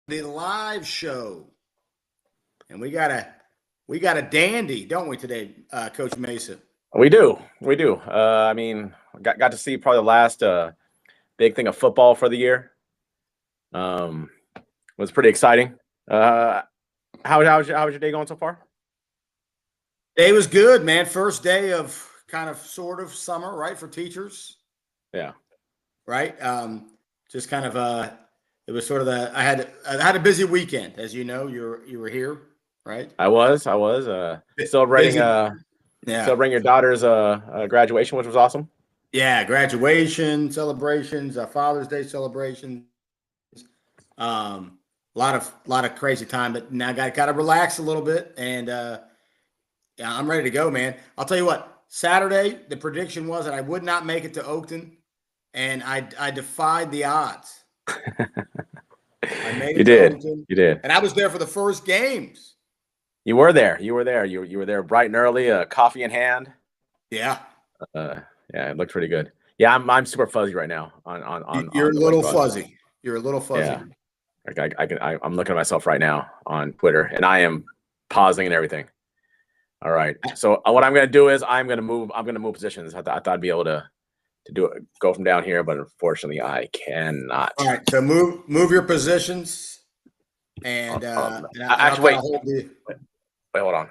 the live show, and we got a dandy, don't we today, Coach Mesa? We do. I mean, got to see probably the last big thing of football for the year. Was pretty exciting. How's your day going so far? Day was good, man. First day of kind of sort of summer, right, for teachers. Yeah. Right. Just kind of it was sort of I had a busy weekend, as you know. You were here, right? I was celebrating celebrating your daughter's graduation, which was awesome. Yeah, graduation celebrations, Father's Day celebrations. A lot of crazy time, but now got to relax a little bit, and yeah, I'm ready to go, man. I'll tell you what. Saturday, the prediction was that I would not make it to Oakton, and I defied the odds. I made it to Oakton. You did. And I was there for the first games. You were there. You were there bright and early, coffee in hand. Yeah. Yeah, it looked pretty good. Yeah, I'm super fuzzy right now on You're a little fuzzy. You're a little fuzzy. Yeah. I'm looking at myself right now on Twitter, and I am pausing and everything. All right. So what I'm going to do is I'm going to move positions. I thought I'd be able to go from down here, but unfortunately I cannot. All right. So move your positions, and actually wait, hold on.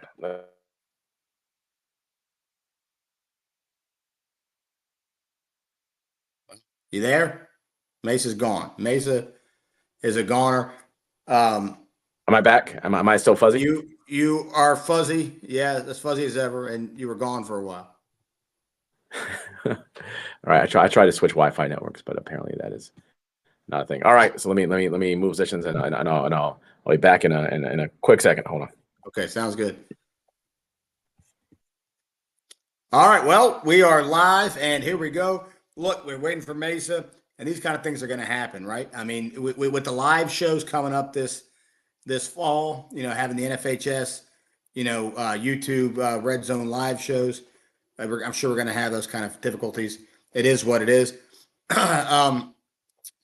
You there? Mesa's gone. Mesa is a goner. Am I back? Am I still fuzzy? You are fuzzy. Yeah, as fuzzy as ever, and you were gone for a while. All right, I try to switch Wi-Fi networks, but apparently that is not a thing. All right, so let me move positions, and I'll be back in a quick second. Hold on. Okay, sounds good. All right, well, we are live, and here we go. Look, we're waiting for Mesa, and these kind of things are going to happen, right? I mean, with the live shows coming up this fall, having the NFHS, YouTube Red Zone live shows, I'm sure we're going to have those kind of difficulties. It is what it is. Kind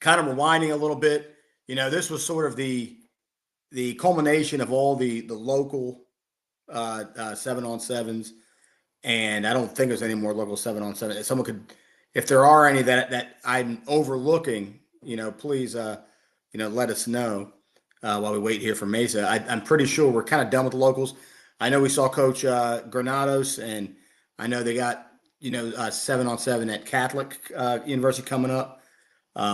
of rewinding a little bit, this was sort of the culmination of all the local 7-on-7s, and I don't think there's any more local 7-on-7. If someone could, if there are any that I'm overlooking, please, let us know. While we wait here for Mesa, I'm pretty sure we're kind of done with the locals. I know we saw Coach Granados, and I know they got 7-on-7 at Catholic University coming up.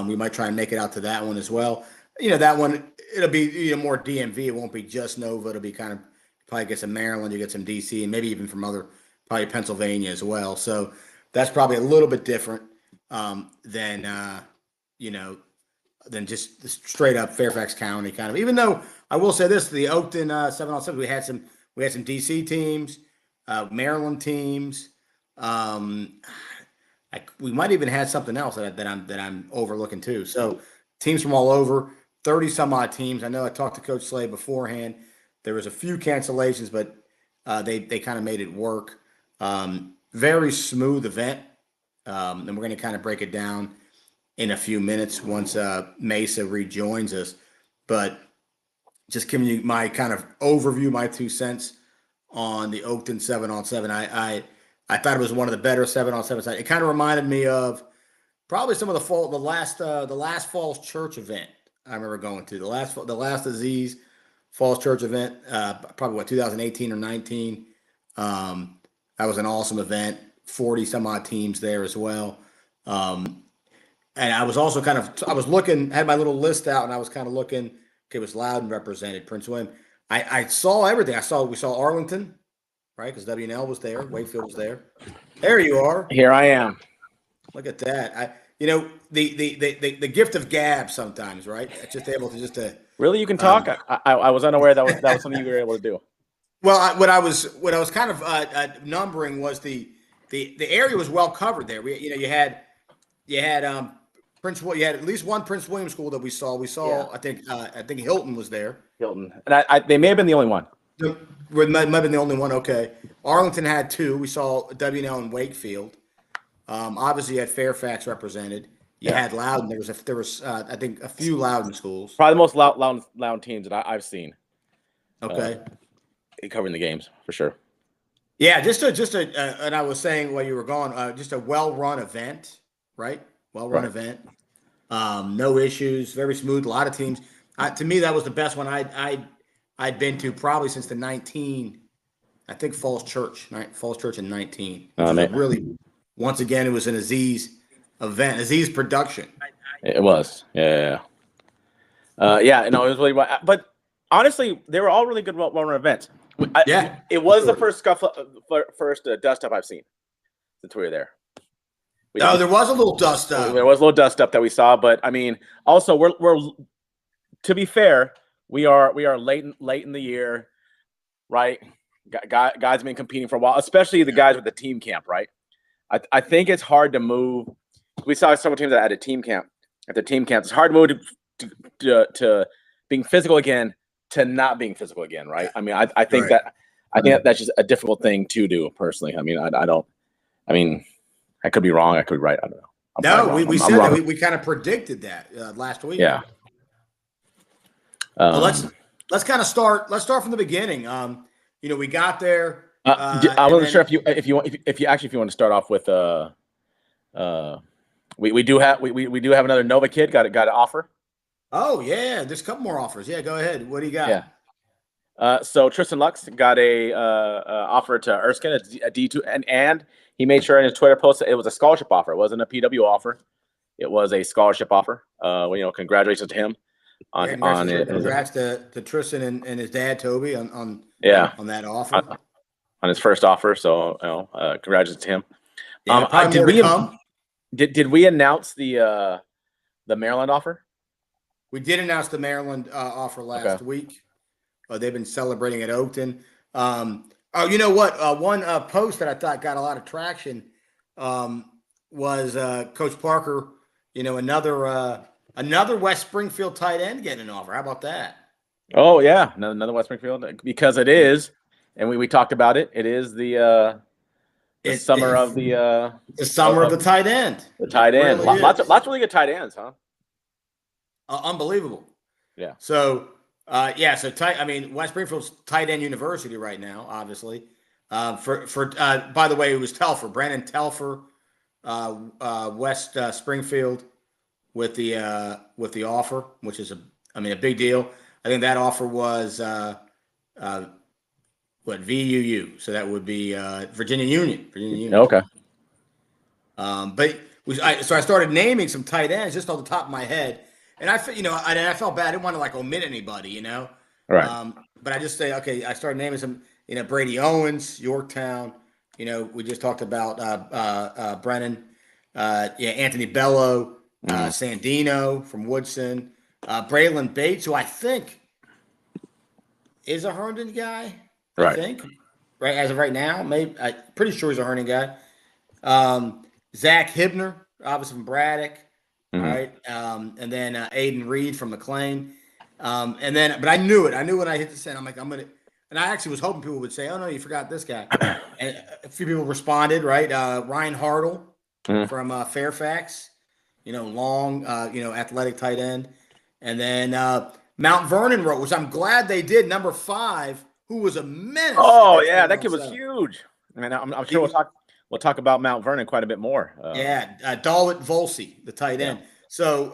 We might try and make it out to that one as well. That one, it'll be more DMV. It won't be just NoVA. It'll be kind of probably get some Maryland, you get some DC, and maybe even from probably Pennsylvania as well. So that's probably a little bit different than just the straight up Fairfax County kind of. Even though I will say this, the Oakton 7-on-7, we had some DC teams, Maryland teams. We might even had something else that I'm overlooking too. So teams from all over, 30 some odd teams. I know I talked to Coach Slade beforehand. There was a few cancellations, but they kind of made it work. Very smooth event, and we're going to kind of break it down in a few minutes once Mesa rejoins us. But just giving you my kind of overview, my 2 cents on the Oakton 7-on-7. I thought it was one of the better 7-on-7s. It kind of reminded me of probably some of the last Falls Church event I remember going to. The last Aziz Falls Church event, probably 2018 or 19. That was an awesome event. 40 some odd teams there as well. And I was also I was looking, had my little list out, and I was kind of looking. Okay, it was Loudoun represented, Prince William. I saw everything. We saw Arlington, right? Because WNL was there, Wakefield was there. There you are. Here I am. Look at that. The gift of gab sometimes, right? Just able to really, you can talk. I was unaware that was something you were able to do. Well, what I was kind of numbering was the area was well covered there. You had you had at least one Prince William school that we saw. We saw, yeah. I think Hilton was there. Hilton, and they may have been the only one. Might have been the only one. Okay, Arlington had 2. We saw WNL and Wakefield. Obviously, you had Fairfax represented. You had Loudoun. There was I think a few Loudoun schools. Probably the most Loudoun teams that I've seen. Okay. Covering the games for sure. Yeah, and I was saying while you were gone, just a well-run event, right? Well-run event. No issues, very smooth. A lot of teams. To me, that was the best one I'd been to probably since the 19. I think Falls Church in 19. Really, once again, it was an Aziz event, Aziz production. It was, yeah. It was really. But honestly, they were all really good well-run events. It was the first dust up I've seen since we were there. There was a little dust up. There was a little dust up that we saw, but I mean, also we're to be fair, we are late in the year, right? Guys have been competing for a while, especially the guys with the team camp, right? I think it's hard to move. We saw several teams that had a team camp. At the team camp, it's hard to move to being physical again to not being physical again, right? I mean, I think that's just a difficult thing to do personally. I mean, I mean, I could be wrong. I could be right. I don't know. We said that. We kind of predicted that last week. Yeah. Well, let's kind of start. Let's start from the beginning. We got there. I wasn't sure if you want to start off with we do have another NoVA kid got an offer. Oh yeah, there's a couple more offers. Yeah, go ahead. What do you got? Yeah. So Tristan Lux got a offer to Erskine, a D2, and he made sure in his Twitter post that it was a scholarship offer. It wasn't a PW offer. It was a scholarship offer. Congratulations to him on it. Congrats to Tristan and his dad Toby on that offer. On his first offer. So congratulations to him. Yeah, did we announce the Maryland offer? We did announce the Maryland offer last week. They've been celebrating at Oakton. You know what? One post that I thought got a lot of traction was Coach Parker. Another West Springfield tight end getting an offer. How about that? Oh yeah, another West Springfield, because it is, and we talked about it. It is the summer of the tight end. The tight end. Really lots of really good tight ends, huh? Unbelievable. Yeah. So West Springfield's tight end university right now, obviously. By the way, it was Telfer, Brandon Telfer, West Springfield with the offer, which is a big deal. I think that offer was VUU, so that would be Virginia Union. Okay. I started naming some tight ends just off the top of my head. And I felt bad. I didn't want to omit anybody, Right. But I just say, okay, I started naming some, Brady Owens, Yorktown. We just talked about Brennan, Anthony Bello, Sandino from Woodson, Braylon Bates, who I think is a Herndon guy. Right. I think, right as of right now, maybe I'm pretty sure he's a Herndon guy. Zach Hibner, obviously from Braddock. Mm-hmm. All right. And then Aiden Reed from McLean. But I knew it. I knew when I hit the send, and I actually was hoping people would say, oh no, you forgot this guy. And a few people responded, right? Ryan Hartle from Fairfax, long, athletic tight end. And then Mount Vernon wrote, which I'm glad they did, number 5, who was a menace. Oh yeah, that kid was huge. I mean, I'm sure we'll talk about Mount Vernon quite a bit more. Dalit Volsi, the tight end. So,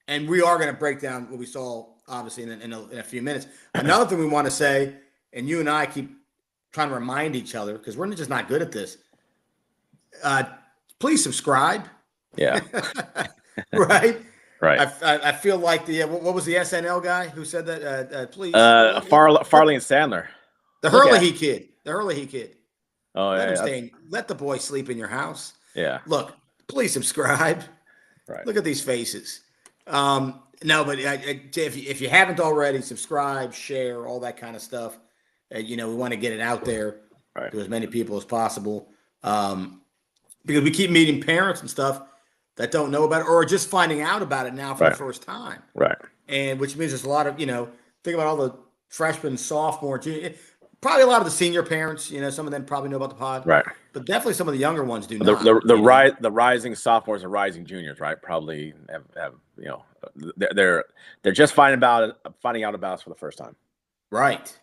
and we are going to break down what we saw, obviously, in a few minutes. Another thing we want to say, and you and I keep trying to remind each other, because we're just not good at this. Please subscribe. Yeah. Right? Right. I feel like what was the SNL guy who said that? Please. Farley and Sandler. The Hurley kid. Oh, Let the boy sleep in your house. Yeah. Look, please subscribe. Right. Look at these faces. No, but if you haven't already, subscribe, share, all that kind of stuff. We want to get it out there to as many people as possible. Because we keep meeting parents and stuff that don't know about it or are just finding out about it now for the first time. Right. And which means there's a lot of, think about all the freshmen, sophomore, junior. probably a lot of the senior parents, some of them probably know about the pod, Right. but definitely some of the younger ones do The not. the rising sophomores and rising juniors, right? Probably have they're just finding out about us for the first time. Right.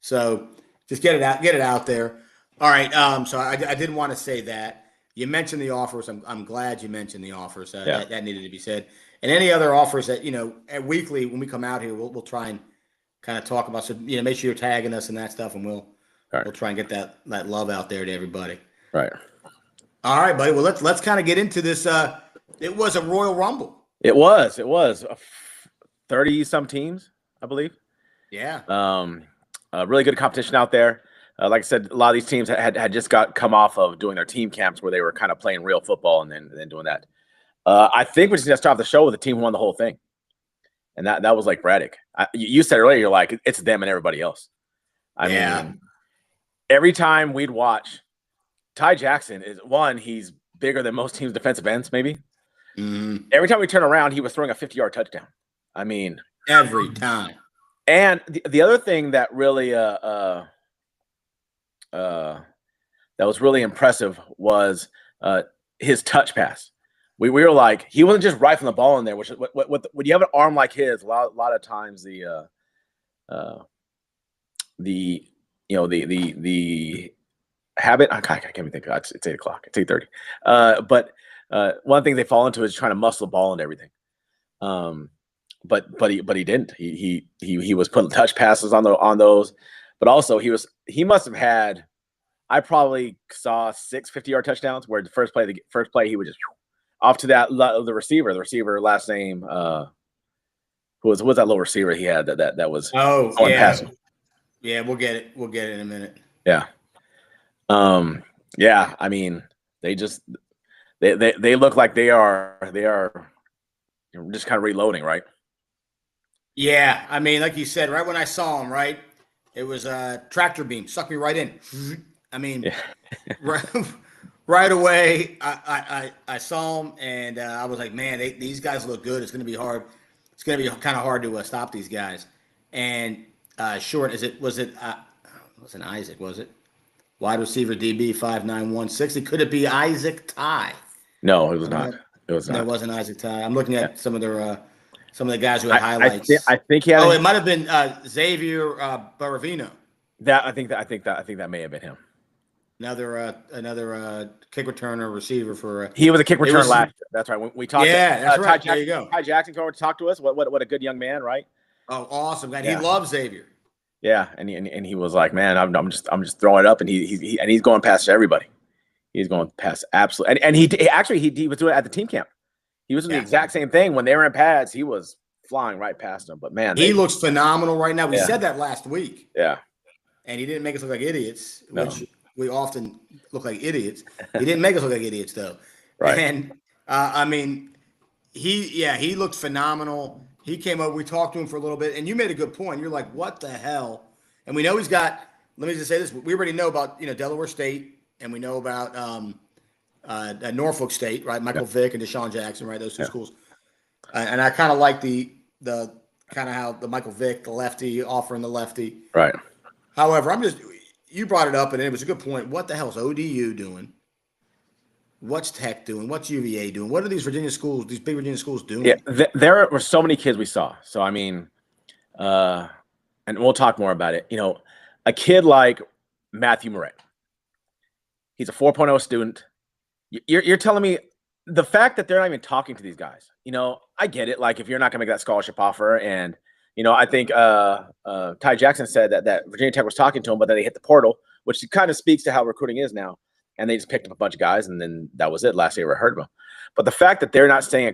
So just get it out there. All right. So I did want to say that you mentioned the offers. I'm glad you mentioned the offers. Yeah. That needed to be said. And any other offers that at weekly when we come out here, we'll try and kind of talk about. So make sure you're tagging us and that stuff, and we'll try and get that love out there to everybody. Right. All right, buddy. Well, let's kind of get into this. It was a Royal Rumble. It was 30 some teams, I believe. Yeah. Really good competition out there. Like I said, a lot of these teams had just come off of doing their team camps where they were kind of playing real football and then doing that. I think we just got to start off the show with the team who won the whole thing, and that was like Braddock. You said earlier, you're like, it's them and everybody else. I mean, every time we'd watch, Ty Jackson he's bigger than most teams' defensive ends, maybe. Mm-hmm. Every time we turn around, he was throwing a 50-yard touchdown. I mean, every time. And the other thing that really that was really impressive was his touch pass. We were like, he wasn't just rifling the ball in there. Which when you have an arm like his, a lot of times the habit. I can't even think. It's 8:00. It's 8:30. But one thing they fall into is trying to muscle the ball and everything. But he didn't. He was putting touch passes on those, but also he must have had. I probably saw 6 50-yard touchdowns where the first play he would just off to the receiver last name who was that little receiver he had that was past him. Yeah, we'll get it in a minute. Yeah. Yeah, I mean, they look like they are just kind of reloading, right? Yeah, I mean, like you said, right when I saw him, right, it was a tractor beam, sucked me right in. I mean, right away, I saw him, and I was like, man, these guys look good. It's going to be hard. It's going to be kind of hard to stop these guys. And wasn't Isaac, was it? Wide receiver DB 5'9", 160. Could it be Isaac Ty? No, it was not. It was not. No, it wasn't Isaac Ty. I'm looking at some of the guys who had highlights. I think he had. It might have been Xavier Baravino. I think that may have been him. Another kick returner receiver for. He was a kick returner last year. That's right. We talked. Yeah, that's right. There you go. Ty Jackson came over to talk to us. What a good young man, right? Oh, awesome, man. Yeah. He loves Xavier. Yeah, and he was like, man, I'm just throwing it up, and he's going past everybody. He's going past absolutely, and he was doing it at the team camp. He was doing the exact same thing when they were in pads. He was flying right past them. But man, he looks phenomenal right now. We said that last week. Yeah, and he didn't make us look like idiots, no. Which we often look like idiots. He didn't make us look like idiots though. Right. And I mean, he looked phenomenal. He came over. We talked to him for a little bit, and you made a good point. You're like, what the hell? And we know he's got. Let me just say this: we already know about Delaware State, and we know about Norfolk State, right? Michael Vick and Deshaun Jackson, right? Those two schools. And I kind of like the kind of how the Michael Vick, the lefty, offering the lefty. Right. However, you brought it up, and it was a good point. What the hell is ODU doing? What's Tech doing? What's UVA doing? What are these Virginia schools, these big Virginia schools doing? Yeah, there were so many kids we saw. So, I mean, and we'll talk more about it. A kid like Matthew Moret. He's a 4.0 student. You're telling me the fact that they're not even talking to these guys, I get it. Like, if you're not going to make that scholarship offer, and, I think Ty Jackson said that Virginia Tech was talking to him, but then they hit the portal, which kind of speaks to how recruiting is now. And they just picked up a bunch of guys, and then that was it. Last year, I ever heard of them. But the fact that they're not staying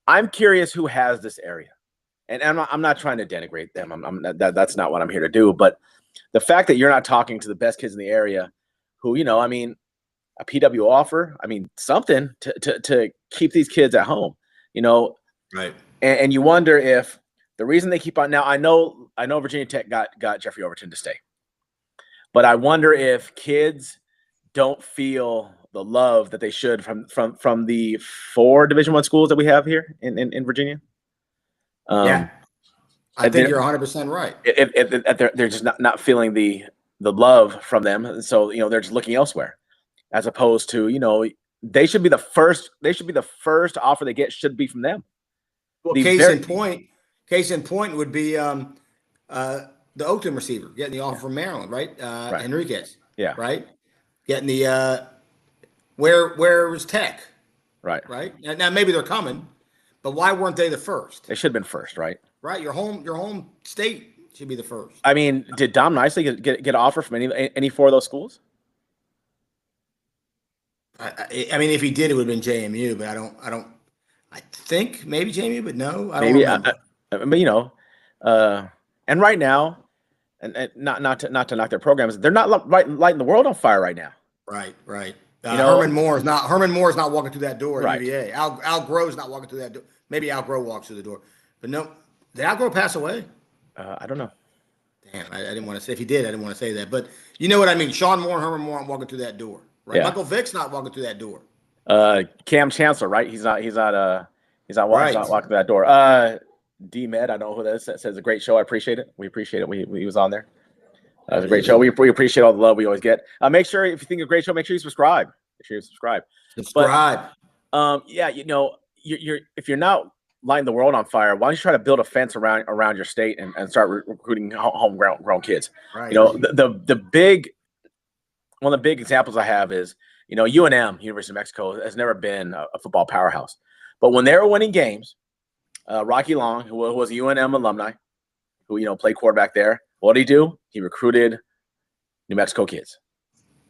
I'm curious who has this area, and I'm not trying to denigrate them. That's not what I'm here to do. But the fact that you're not talking to the best kids in the area, who a PW offer, something to keep these kids at home, right? And you wonder if the reason they keep on now. I know Virginia Tech got Jeffrey Overton to stay, but I wonder if kids don't feel the love that they should from the 4 Division I schools that we have here in Virginia. Yeah, I think you're 100% right. They're just not feeling the love from them, and so they're just looking elsewhere, as opposed to they should be the first. They should be the first offer they get should be from them. Well, case in point would be the Oakton receiver getting the offer from Maryland, right? Right. Enriquez. Yeah. Right. Getting the where was Tech? Right. Right. Now maybe they're coming, but why weren't they the first? They should have been first, right? Right. Your home state should be the first. I mean, did Dom Nicely get an offer from any four of those schools? I mean, if he did, it would have been JMU, but I don't. I think maybe JMU, but no, I don't Maybe. remember. But and right now, and not to knock their programs, they're not lighting the world on fire right now. Right. Herman Moore is not walking through that door at Right. UVA. Al Grove's not walking through that door. Maybe Al Grove walks through the door, but no. Did Al Grove pass away? I don't know. Damn, I didn't want to say. If he did, I didn't want to say that. But you know what I mean. Sean Moore and Herman Moore aren't walking through that door, right? Yeah. Michael Vick's not walking through that door. Cam Chancellor, right? He's not walking through that door. D Med, I don't know who that is. That says a great show. I appreciate it. We appreciate it. We was on there. It was a great show. We appreciate all the love we always get. Make sure if you think it's a great show, make sure you subscribe. Subscribe. But, yeah, you're if you're not lighting the world on fire, why don't you try to build a fence around your state and start recruiting homegrown kids? Right. The big one of the big examples I have is UNM, University of Mexico, has never been a football powerhouse, but when they were winning games, Rocky Long, who was a UNM alumni, who played quarterback there, what did he do? He recruited New Mexico kids.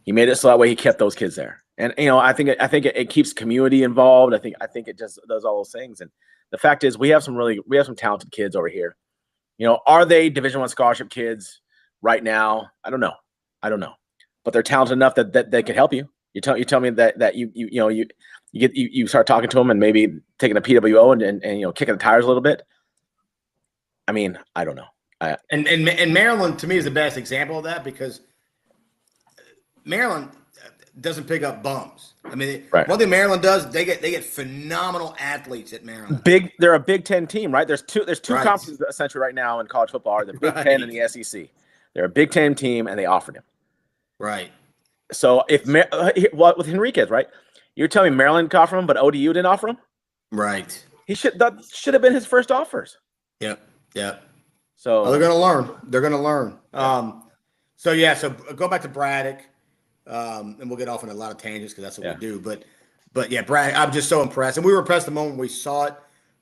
He made it so that way he kept those kids there. And I think it keeps community involved. I think it just does all those things. And the fact is, we have some talented kids over here. Are they Division I scholarship kids right now? I don't know, but they're talented enough that they can help you. You tell me that you start talking to them and maybe taking a PWO and kicking the tires a little bit. I mean, I don't know. And Maryland to me is the best example of that, because Maryland doesn't pick up bums. I mean, One thing Maryland does, they get phenomenal athletes at Maryland. They're a Big Ten team, right? There's two conferences essentially right now in college football: the Big Ten and the SEC. They're a Big Ten team, and they offered him. Right. So with Henriquez, right? You're telling me Maryland offered him, but ODU didn't offer him? Right. That should have been his first offers. Yep. So they're going to learn. So go back to Braddock, and we'll get off on a lot of tangents because that's what we do. But yeah, Braddock, I'm just so impressed, and we were impressed the moment we saw it.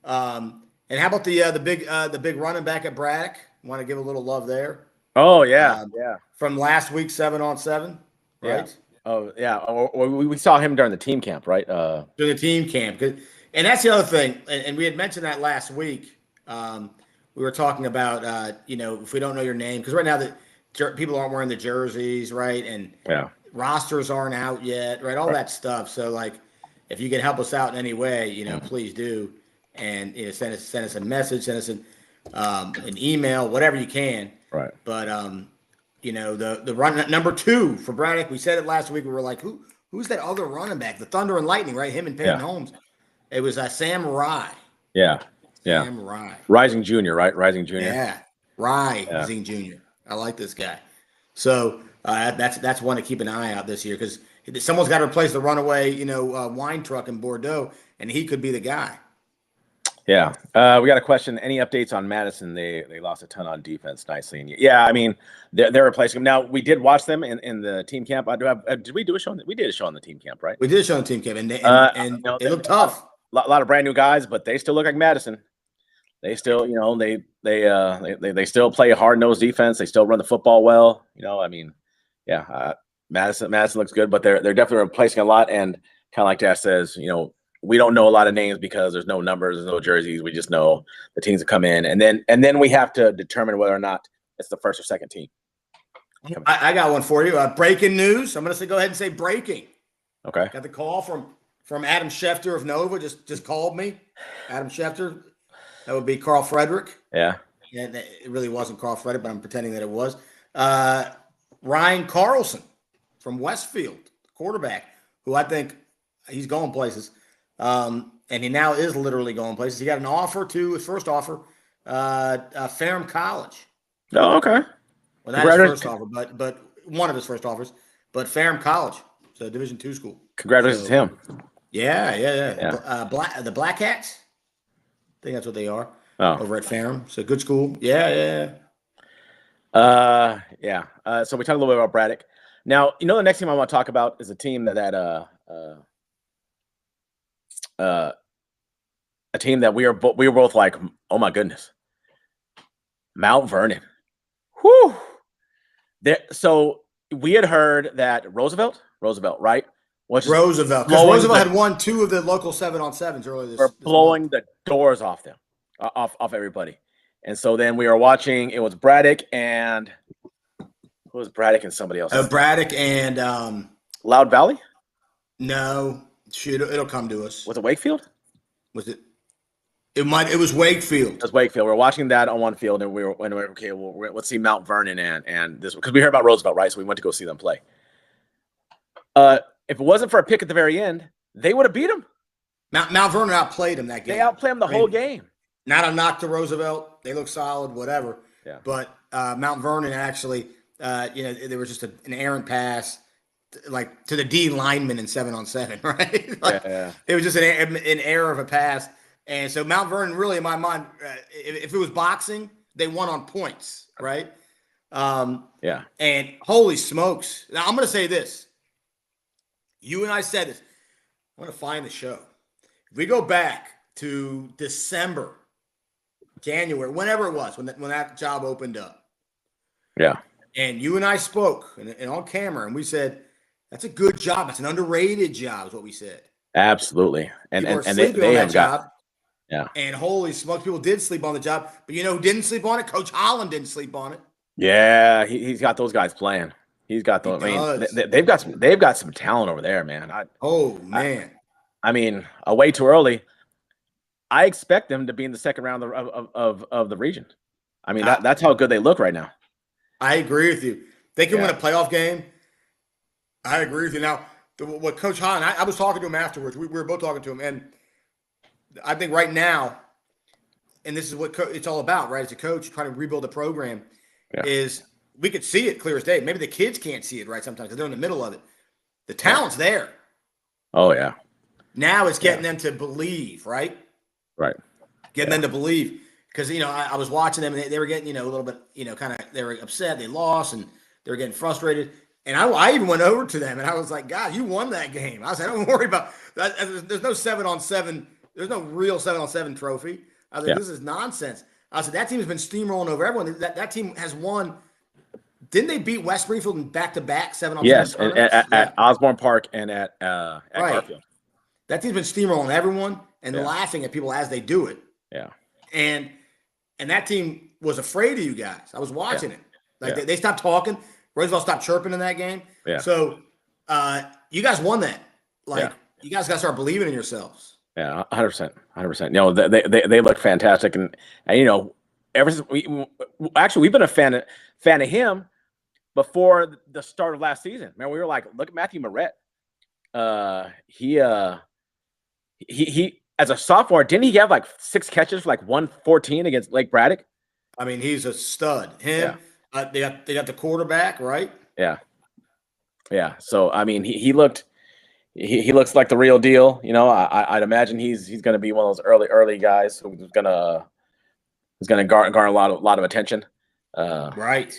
And how about the big running back at Braddock? Want to give a little love there? Oh yeah, From last week, 7-on-7, right? Yeah. Oh yeah, we saw him during the team camp, right? During the team camp, and that's the other thing. And we had mentioned that last week. We were talking about, if we don't know your name, because right now people aren't wearing the jerseys, right? And rosters aren't out yet, right? All that stuff. So, if you can help us out in any way, please do. And send us a message, send us an email, whatever you can. Right. But the run number 2 for Braddock, we said it last week. We were like, who's that other running back? The Thunder and Lightning, right? Him and Peyton Holmes. It was Sam Rye. Yeah. Sam Rye. Rising Junior, right? Rising Junior. Yeah. Rising Junior. I like this guy. So that's one to keep an eye out this year, because someone's got to replace the runaway, wine truck in Bordeaux, and he could be the guy. Yeah. We got a question. Any updates on Madison? They lost a ton on defense nicely. And I mean, they're replacing him. Now, we did watch them in the team camp. Did we do a show? We did a show on the team camp, right? We did a show on the team camp, and they look tough. A lot of brand new guys, but they still look like Madison. They still, they still play a hard-nosed defense. They still run the football well. Madison looks good, but they're definitely replacing a lot. And kind of like Dash says, we don't know a lot of names because there's no numbers, there's no jerseys. We just know the teams that come in, and then we have to determine whether or not it's the first or second team. I got one for you. Breaking news. I'm going to go ahead and say breaking. Okay. Got the call from Adam Schefter of NoVA. Just called me. Adam Schefter. That would be Carl Frederick. Yeah. And it really wasn't Carl Frederick, but I'm pretending that it was. Ryan Carlson from Westfield, quarterback, who I think he's going places. And he now is literally going places. He got an offer his first offer Ferrum College. Oh, okay. Well, not his first offer, but one of his first offers. But Ferrum College, it's a Division II school. Congratulations to him. Yeah. The Black Hats. I think that's what they are. Oh. Over at Ferrum. So good school. Yeah. So we talked a little bit about Braddock. Now, the next team I want to talk about is a team a team that we were both like, oh my goodness, Mount Vernon. Whew. So we had heard that Roosevelt, right? Roosevelt, because Roosevelt had won 2 of the local 7-on-7s earlier this blowing month. the doors off them, off everybody. And so then we were watching. It was Braddock and who was Braddock and somebody else? Braddock and Loud Valley. No, shoot, it'll come to us. Was it Wakefield? Was it? It was Wakefield. It was Wakefield. We're watching that on one field, and we were okay. Well, let's see Mount Vernon and this, because we heard about Roosevelt, right? So we went to go see them play. If it wasn't for a pick at the very end, they would have beat them. Mount Vernon outplayed them that game. They outplayed them the whole game. Not a knock to Roosevelt. They look solid, whatever. Yeah. But Mount Vernon actually, there was just an errant pass, like to the D lineman in 7-on-7, right? Yeah. It was just an error of a pass. And so Mount Vernon, really, in my mind, if it was boxing, they won on points, right? Yeah. And holy smokes. Now, I'm going to say this. You and I said this. I'm going to find the show. If we go back to December, January, whenever it was, when that job opened up. Yeah. And you and I spoke and on camera, and we said, that's a good job. It's an underrated job, is what we said. Absolutely. And they have got. Yeah. And holy smokes, people did sleep on the job. But you know who didn't sleep on it? Coach Holland didn't sleep on it. Yeah, he's got those guys playing. He's got those. They've got some talent over there, man. I mean, way too early. I expect them to be in the second round of the region. I mean, that's how good they look right now. I agree with you. They can win a playoff game. I agree with you. Now, what Coach Holland, I was talking to him afterwards. We were both talking to him, and I think right now, and this is what it's all about, right? As a coach trying to rebuild a program, is we could see it clear as day. Maybe the kids can't see it, right? Sometimes because they're in the middle of it. The talent's there. Oh yeah. Now it's getting them to believe, right? Right. Getting them to believe, because I was watching them and they were getting a little bit kind of, they were upset, they lost, and they were getting frustrated. And I even went over to them and I was like, God, you won that game. I said, don't worry about that. There's no 7-on-7. There's no real 7-on-7 trophy. I was like, this is nonsense. I said, that team has been steamrolling over everyone. That team has won. Didn't they beat West Springfield in back-to-back 7-on-7? Yes, at Osborne Park and at Garfield. That team's been steamrolling everyone and laughing at people as they do it. Yeah. And that team was afraid of you guys. I was watching it. Like they stopped talking. Roosevelt stopped chirping in that game. Yeah. So you guys won that. You guys got to start believing in yourselves. Yeah, 100%, 100%. They look fantastic, and ever since we've been a fan of him before the start of last season. Man, we were like, look at Matthew Moret. He as a sophomore, didn't he have like 6 catches for like 114 against Lake Braddock? I mean, he's a stud. Him, they got the quarterback, right? Yeah. So I mean, he looked. He looks like the real deal. I'd imagine he's going to be one of those early guys who's going to garner a lot of attention. Right.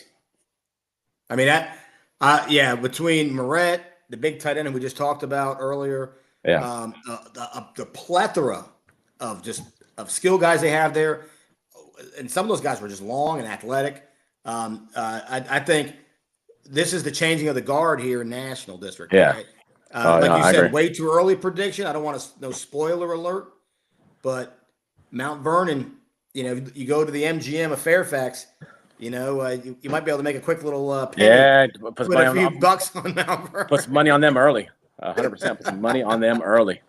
I mean between Moret, the big tight end who we just talked about earlier, the plethora of skill guys they have there, and some of those guys were just long and athletic. I think this is the changing of the guard here in National District. Yeah. Right? You said, way too early prediction. I don't want no spoiler alert, but Mount Vernon, you go to the MGM of Fairfax, you might be able to make a quick little penny. Put a few bucks on Mount Vernon. Put some money on them early. 100%. Put some money on them early.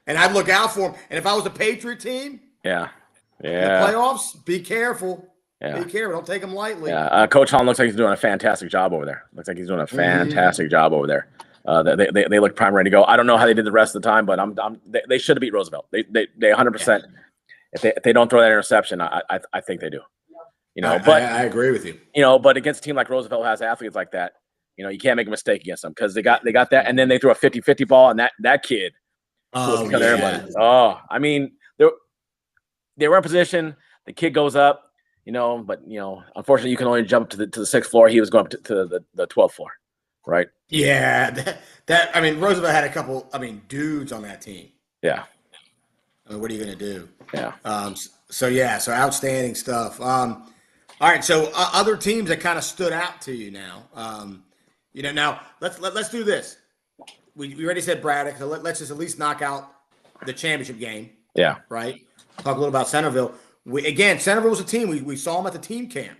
And I'd look out for them. And if I was a Patriot team, in the playoffs, be careful. Yeah. Be careful. Don't take them lightly. Yeah. Coach Holland looks like he's doing a fantastic job over there. Job over there. They look prime ready to go. I don't know how they did the rest of the time, but they should have beat Roosevelt. They 100%. if they don't throw that interception, I think they do. But I agree with you. But against a team like Roosevelt who has athletes like that, you can't make a mistake against them because they got that, and then they threw a 50-50 ball, and that kid was killing everybody. Oh, I mean, they were in position. The kid goes up, but unfortunately, you can only jump to the 6th floor. He was going up to the 12th floor, right? Yeah, I mean, Roosevelt had a couple. I mean, dudes on that team. Yeah. I mean, what are you going to do? Yeah. So outstanding stuff. All right. So other teams that kind of stood out to you now. Now let's do this. We already said Braddock, so let's just at least knock out the championship game. Yeah. Right. Talk a little about Centerville. Centerville was a team. We saw them at the team camp.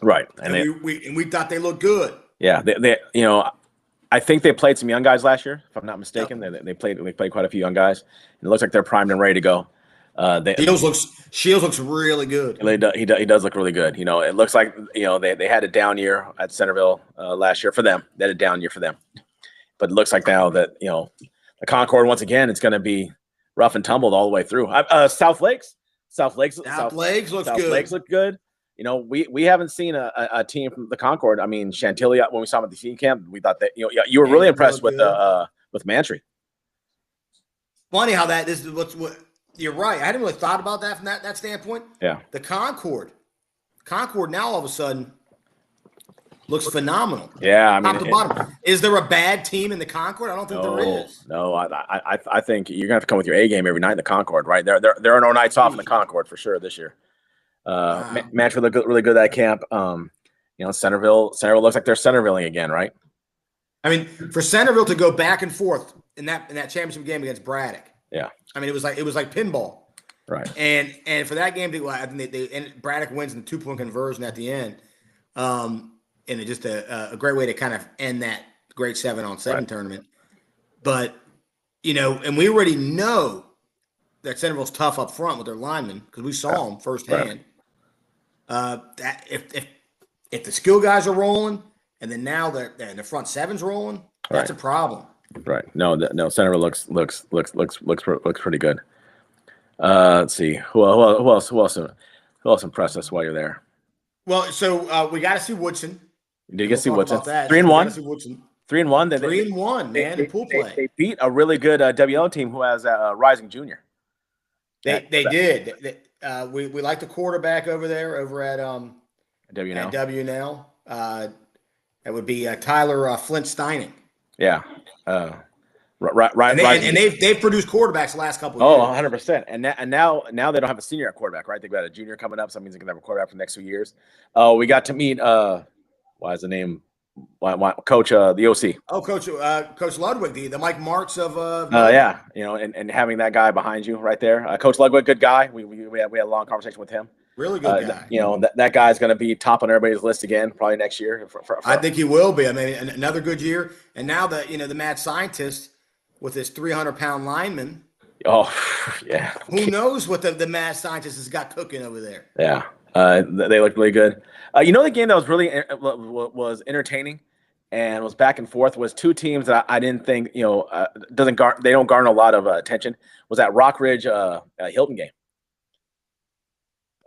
Right. And we thought they looked good. Yeah. They I think they played some young guys last year, if I'm not mistaken. Yep. They played quite a few young guys, and it looks like they're primed and ready to go. Shields looks really good. He does look really good. It looks like they had a down year at Centerville last year for them. They had a down year for them, but it looks like now that the Concord once again it's going to be rough and tumbled all the way through. South Lakes looks good. South Lakes look good. We haven't seen a team from the Concord. I mean, Chantilly, when we saw them at the team camp, we thought that you were really impressed with Mantry. Funny how that is. What you're right. I hadn't really thought about that from that standpoint. Yeah. The Concord now all of a sudden looks phenomenal. Yeah, I mean, top to bottom. Is there a bad team in the Concord? I don't think there is. No, I think you're gonna have to come with your A game every night in the Concord, right? There are no nights off in the Concord for sure this year. Mantry looked really good at that camp. Centerville looks like they're Centervilling again, right? I mean, for Centerville to go back and forth in that championship game against Braddock. Yeah. I mean, it was like pinball. Right. And for that game, I think Braddock wins in the 2-point conversion at the end. And it's just a great way to kind of end that great 7-on-7 tournament. But, and we already know that Centerville's tough up front with their linemen because we saw them firsthand. Right. That if the skill guys are rolling, and then now the front seven's rolling, that's a problem. Right. No. Centerville looks pretty good. Let's see who else impressed us while you're there. Well, so we got to see Woodson. Did you get to see Woodson? 3-1. 3-1. 3-1, man. In pool play. They beat a really good WL team who has a rising junior. They did. We like the quarterback over at WNL. That would be Tyler Flint Steining. Yeah. Right. And they've produced quarterbacks the last couple of years. 100%. And now they don't have a senior at quarterback, right? They've got a junior coming up, so that means they can have a quarterback for the next 2 years. We got to meet why is the name? Coach the OC. Oh, Coach Ludwig, the Mike Marks of yeah, and having that guy behind you right there. Coach Ludwig, good guy. We had a long conversation with him. Really good guy. That guy's going to be top on everybody's list again, probably next year. I think he will be. I mean, another good year. And now the mad scientist with his 300-pound lineman. Oh, yeah. Who knows what the mad scientist has got cooking over there? Yeah, they look really good. The game that was really was entertaining and was back and forth was two teams that I didn't think they don't garner a lot of attention. Was that Rock Ridge Hilton game?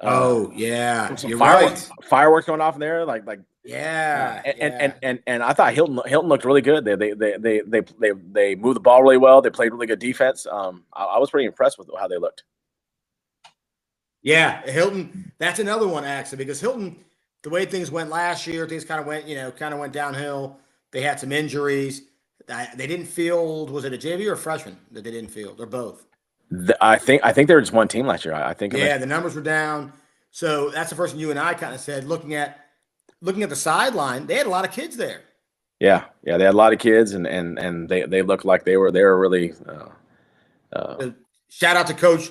Oh yeah, you're right. Fireworks going off in there, like yeah. And I thought Hilton looked really good. They moved the ball really well. They played really good defense. I was pretty impressed with how they looked. Yeah, Hilton. That's another one actually because Hilton, the way things went last year, things kind of went downhill. They had some injuries. They didn't field. Was it a JV or a freshman that they didn't field, or both? I think they were just one team last year. I think. Yeah, the numbers were down. So that's the first thing you and I kind of said. Looking at the sideline, they had a lot of kids there. Yeah, they had a lot of kids, and they looked like they were really. Shout out to Coach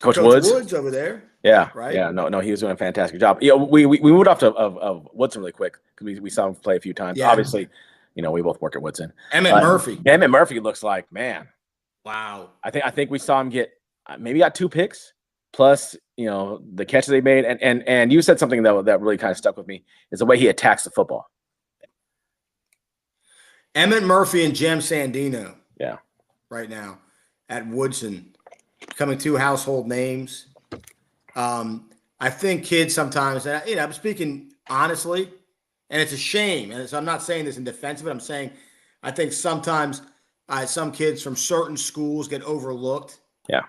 Woods over there. Yeah, right. Yeah, no, he was doing a fantastic job. We moved off of Woodson really quick because we saw him play a few times. Yeah. Obviously, we both work at Woodson. Emmett Murphy. Emmett Murphy looks like, man. Wow. I think we saw him get maybe got 2 picks plus the catches they made and you said something that really kind of stuck with me is the way he attacks the football. Emmett Murphy and Jem Sandino. Yeah. Right now at Woodson, becoming 2 household names. I think kids sometimes, and I'm speaking honestly, and it's a shame. And so I'm not saying this in defense of it. I'm saying I think sometimes some kids from certain schools get overlooked. Yeah.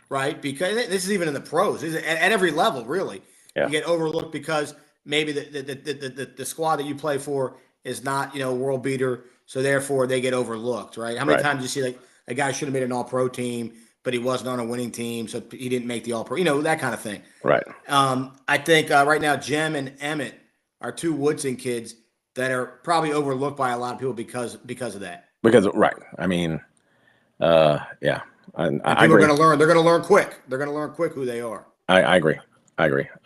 Right. Because this is even in the pros, at every level, really. Yeah. You get overlooked because maybe the squad that you play for is not, world beater. So therefore they get overlooked. Right. How many times do you see like a guy should have made an all-pro team, but he wasn't on a winning team, so he didn't make the all-pro, that kind of thing. Right. I think right now Jem and Emmett are two Woodson kids that are probably overlooked by a lot of people because of that. Right. I mean, yeah. And people are going to learn. They're going to learn quick. They're going to learn quick who they are. I agree.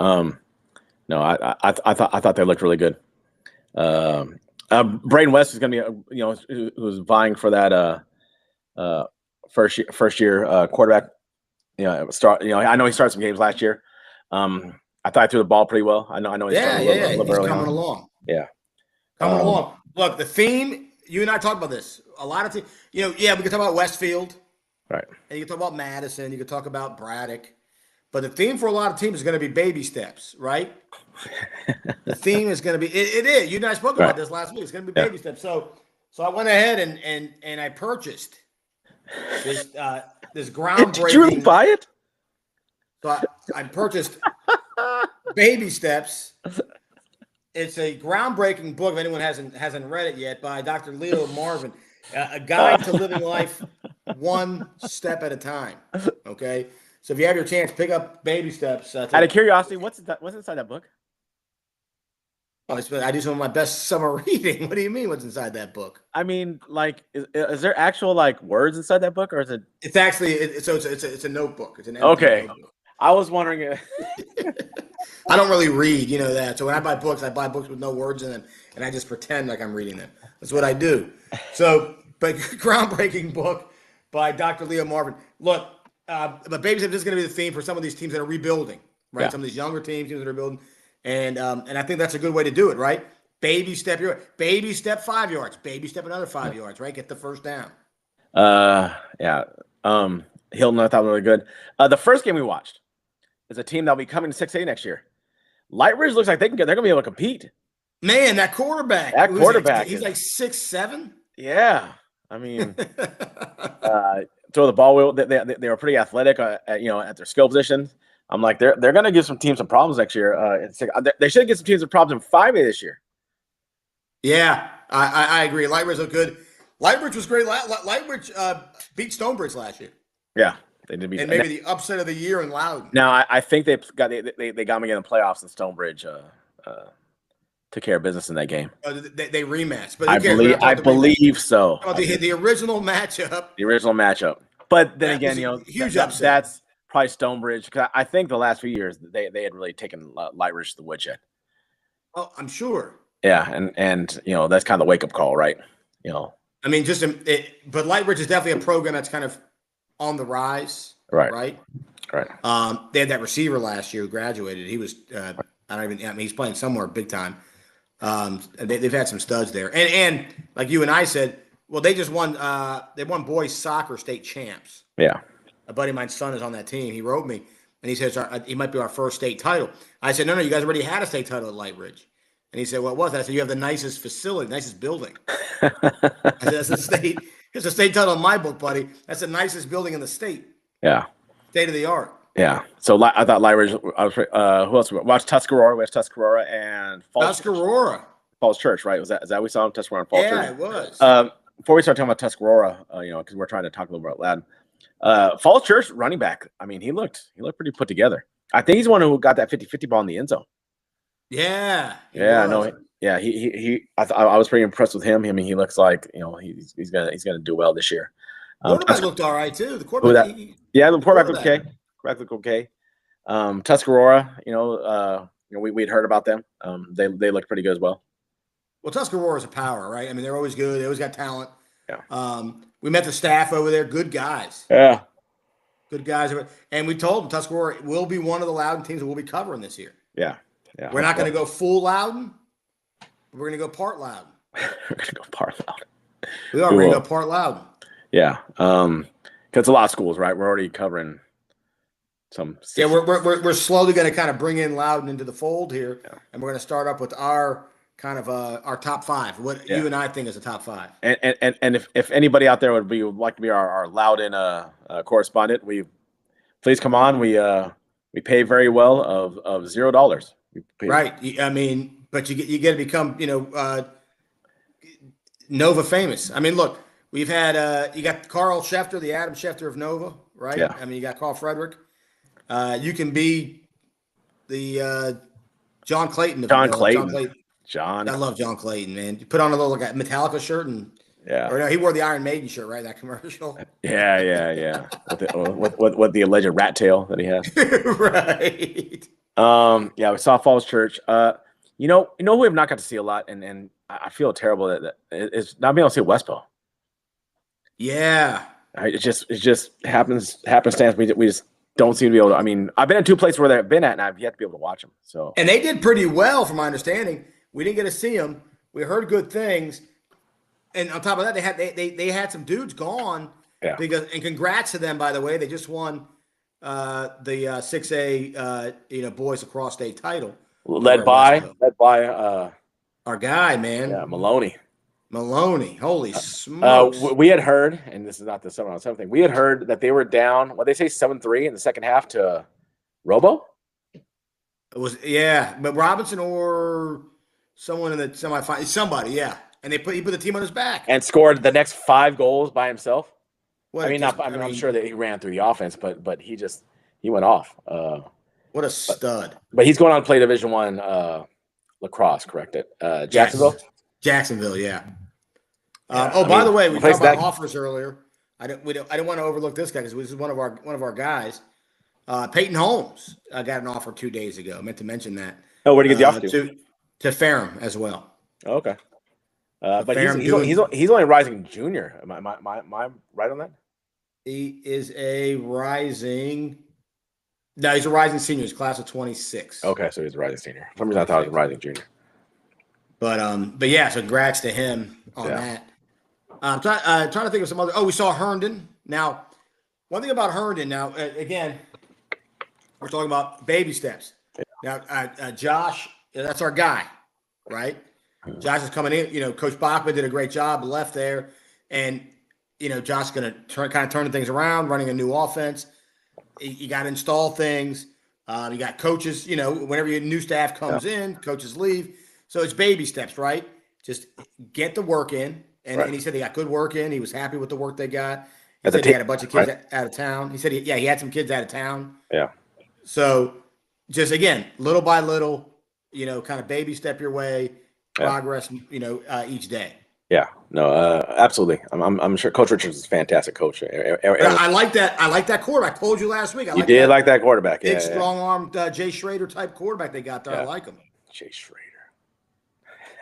No, I thought they looked really good. Braden West is going to be, who's vying for that first year quarterback. I know he started some games last year. I thought I threw the ball pretty well. I know. He's coming along. Yeah, coming along. Look, the theme. You and I talked about this. A lot of teams. We can talk about Westfield. Right. And you can talk about Madison. You can talk about Braddock. But the theme for a lot of teams is going to be baby steps, right? The theme is going to be it is. You and I spoke about this last week. It's going to be baby steps. So I went ahead and I purchased this groundbreaking. Did you buy it? So I purchased Baby Steps. It's a groundbreaking book. If anyone hasn't read it yet, by Dr. Leo Marvin, a guide to living life one step at a time. Okay, so if you have your chance, pick up Baby Steps. Out of curiosity, what's inside that book? Oh, I do some of my best summer reading. What do you mean? What's inside that book? I mean, like, is there actual like words inside that book, or is it? It's actually it's a notebook. It's an okay. Notebook. I was wondering. I don't really read, that. So when I buy books with no words in them, and I just pretend like I'm reading them. That's what I do. So, but groundbreaking book by Dr. Leo Marvin. Look, but Baby Steps is going to be the theme for some of these teams that are rebuilding, right? Yeah. Some of these younger teams that are building, and I think that's a good way to do it, right? Baby step 5 yards, baby step another 5 yards, right? Get the first down. Yeah. Hilton, I thought was really good. The first game we watched is a team that'll be coming to 6A next year. Lightridge looks like they're going to be able to compete. Man, that quarterback. He's like 6'7". Yeah, I mean, throw the ball. They were pretty athletic, at their skill position. I'm like, they're going to give some teams some problems next year. They should get some teams some problems in 5A this year. Yeah, I agree. Lightridge looked good. Lightridge was great. Lightridge beat Stonebridge last year. Yeah, they did beat. And maybe the upset of the year in Loudoun. Now I think they got me in the playoffs, and Stonebridge took care of business in that game. They rematched, but I believe so. The original matchup. The original matchup, but then again, huge upset. That's probably Stonebridge, because I think the last few years they had really taken Lightridge to the woodshed. Oh, I'm sure. Yeah, and that's kind of the wake up call, right? I mean, but Lightridge is definitely a program that's kind of on the rise, right. They had that receiver last year who graduated. He was he's playing somewhere big time. They've had some studs there, and like you and I said, well, they just won. They won boys soccer state champs. Yeah, a buddy of mine's son is on that team. He wrote me and he says he might be our first state title. I said, no, you guys already had a state title at Lightridge. And he said, what was that? I said, you have the nicest facility, nicest building. I said, that's the state. It's a state title in my book, buddy. That's the nicest building in the state. Yeah. State of the art. Yeah. So I thought Lightridge. Who else? We watched Tuscarora. We watched Tuscarora and Falls Church, right? Is that we saw him Tuscarora and Falls Church? Yeah, it was. Before we start talking about Tuscarora, because we're trying to talk a little bit about Loudoun. Falls Church running back. I mean, he looked pretty put together. I think he's the one who got that 50-50 ball in the end zone. Yeah. No. Yeah. I was pretty impressed with him. I mean, he looks like he's gonna do well this year. Quarterback looked all right too. The quarterback. The quarterback looked okay. Quarterback looked okay. Tuscarora, we'd heard about them. They looked pretty good as well. Well, Tuscarora is a power, right? I mean, they're always good. They always got talent. Yeah. We met the staff over there. Good guys. Yeah. Good guys. And we told them Tuscarora will be one of the Loudoun teams that we'll be covering this year. Yeah. We're not going to go full Loudoun. We're going to go part Loudoun. We're going to go part Loudoun. We are. We're going to go part Loudoun. Yeah. Because a lot of schools, right? We're already covering Yeah, we're slowly going to kind of bring in Loudoun into the fold here, and we're going to start up with our kind of our top 5. What you and I think is a top 5. And if anybody out there would like to be our Loudoun correspondent, please come on. We pay very well of $0. Right. I mean, but you get to become NoVA famous. I mean, look, we've had you got Carl Schefter, the Adam Schefter of NoVA, right? Yeah. I mean, you got Carl Frederick. You can be the John Clayton. John Clayton. I love John Clayton, man. You put on a little Metallica shirt and or no, he wore the Iron Maiden shirt, right? That commercial. Yeah. With the alleged rat tail that he has. Right. Yeah, we saw Falls Church. You know who we've not got to see a lot, and I feel terrible that it's not being able to see Westboro. Yeah. It just happenstance. We just don't seem to be able to. I mean, I've been in 2 places where they've been at, and I've yet to be able to watch them. So, and they did pretty well, from my understanding. We didn't get to see them. We heard good things, and on top of that, they had some dudes gone. Yeah. And congrats to them, by the way. They just won the 6A boys across state title, led by our guy, man. Yeah, Maloney. Holy smokes. We had heard, and this is not the 7-on-7 thing. We had heard that they were down. What they say, 7-3 in the second half to Robo. It was but Robinson or someone in the semifinal, somebody, yeah. And he put the team on his back and scored the next 5 goals by himself. I'm sure that he ran through the offense, but he went off. What a stud! But he's going on to play Division I lacrosse. Correct it, Jacksonville. Yes. Jacksonville, yeah. By the way, we talked about offers earlier. I didn't want to overlook this guy because this is one of our guys. Peyton Holmes got an offer 2 days ago. I meant to mention that. Oh, where did you get the offer to Ferrum as well. Oh, okay. But he's only rising junior. Am I right on that? He is a rising. No, he's a rising senior. He's class of 26. Okay, so he's a rising senior. For some reason, I thought he was a rising junior. But yeah, so congrats to him on that. I'm trying to think of some other. Oh, we saw Herndon. Now, one thing about Herndon. Now, again, we're talking about baby steps. Yeah. Now, Josh, that's our guy, right? Josh is coming in. Coach Bachman did a great job, left there, and Josh is going to turning things around, running a new offense. You got to install things. You got coaches. Whenever your new staff comes in, coaches leave. So it's baby steps, right? Just get the work in. And he said they got good work in. He was happy with the work they got. He said he had a bunch of kids out of town. He said he had some kids out of town. Yeah. So just, again, little by little, kind of baby step your way, progress, each day. Yeah. No, absolutely. I'm sure Coach Richards is a fantastic coach. I like that. I like that quarterback. I told you last week. You did like that quarterback. Big, strong-armed Jay Schrader type quarterback they got there. Yeah. I like him. Jay Schrader.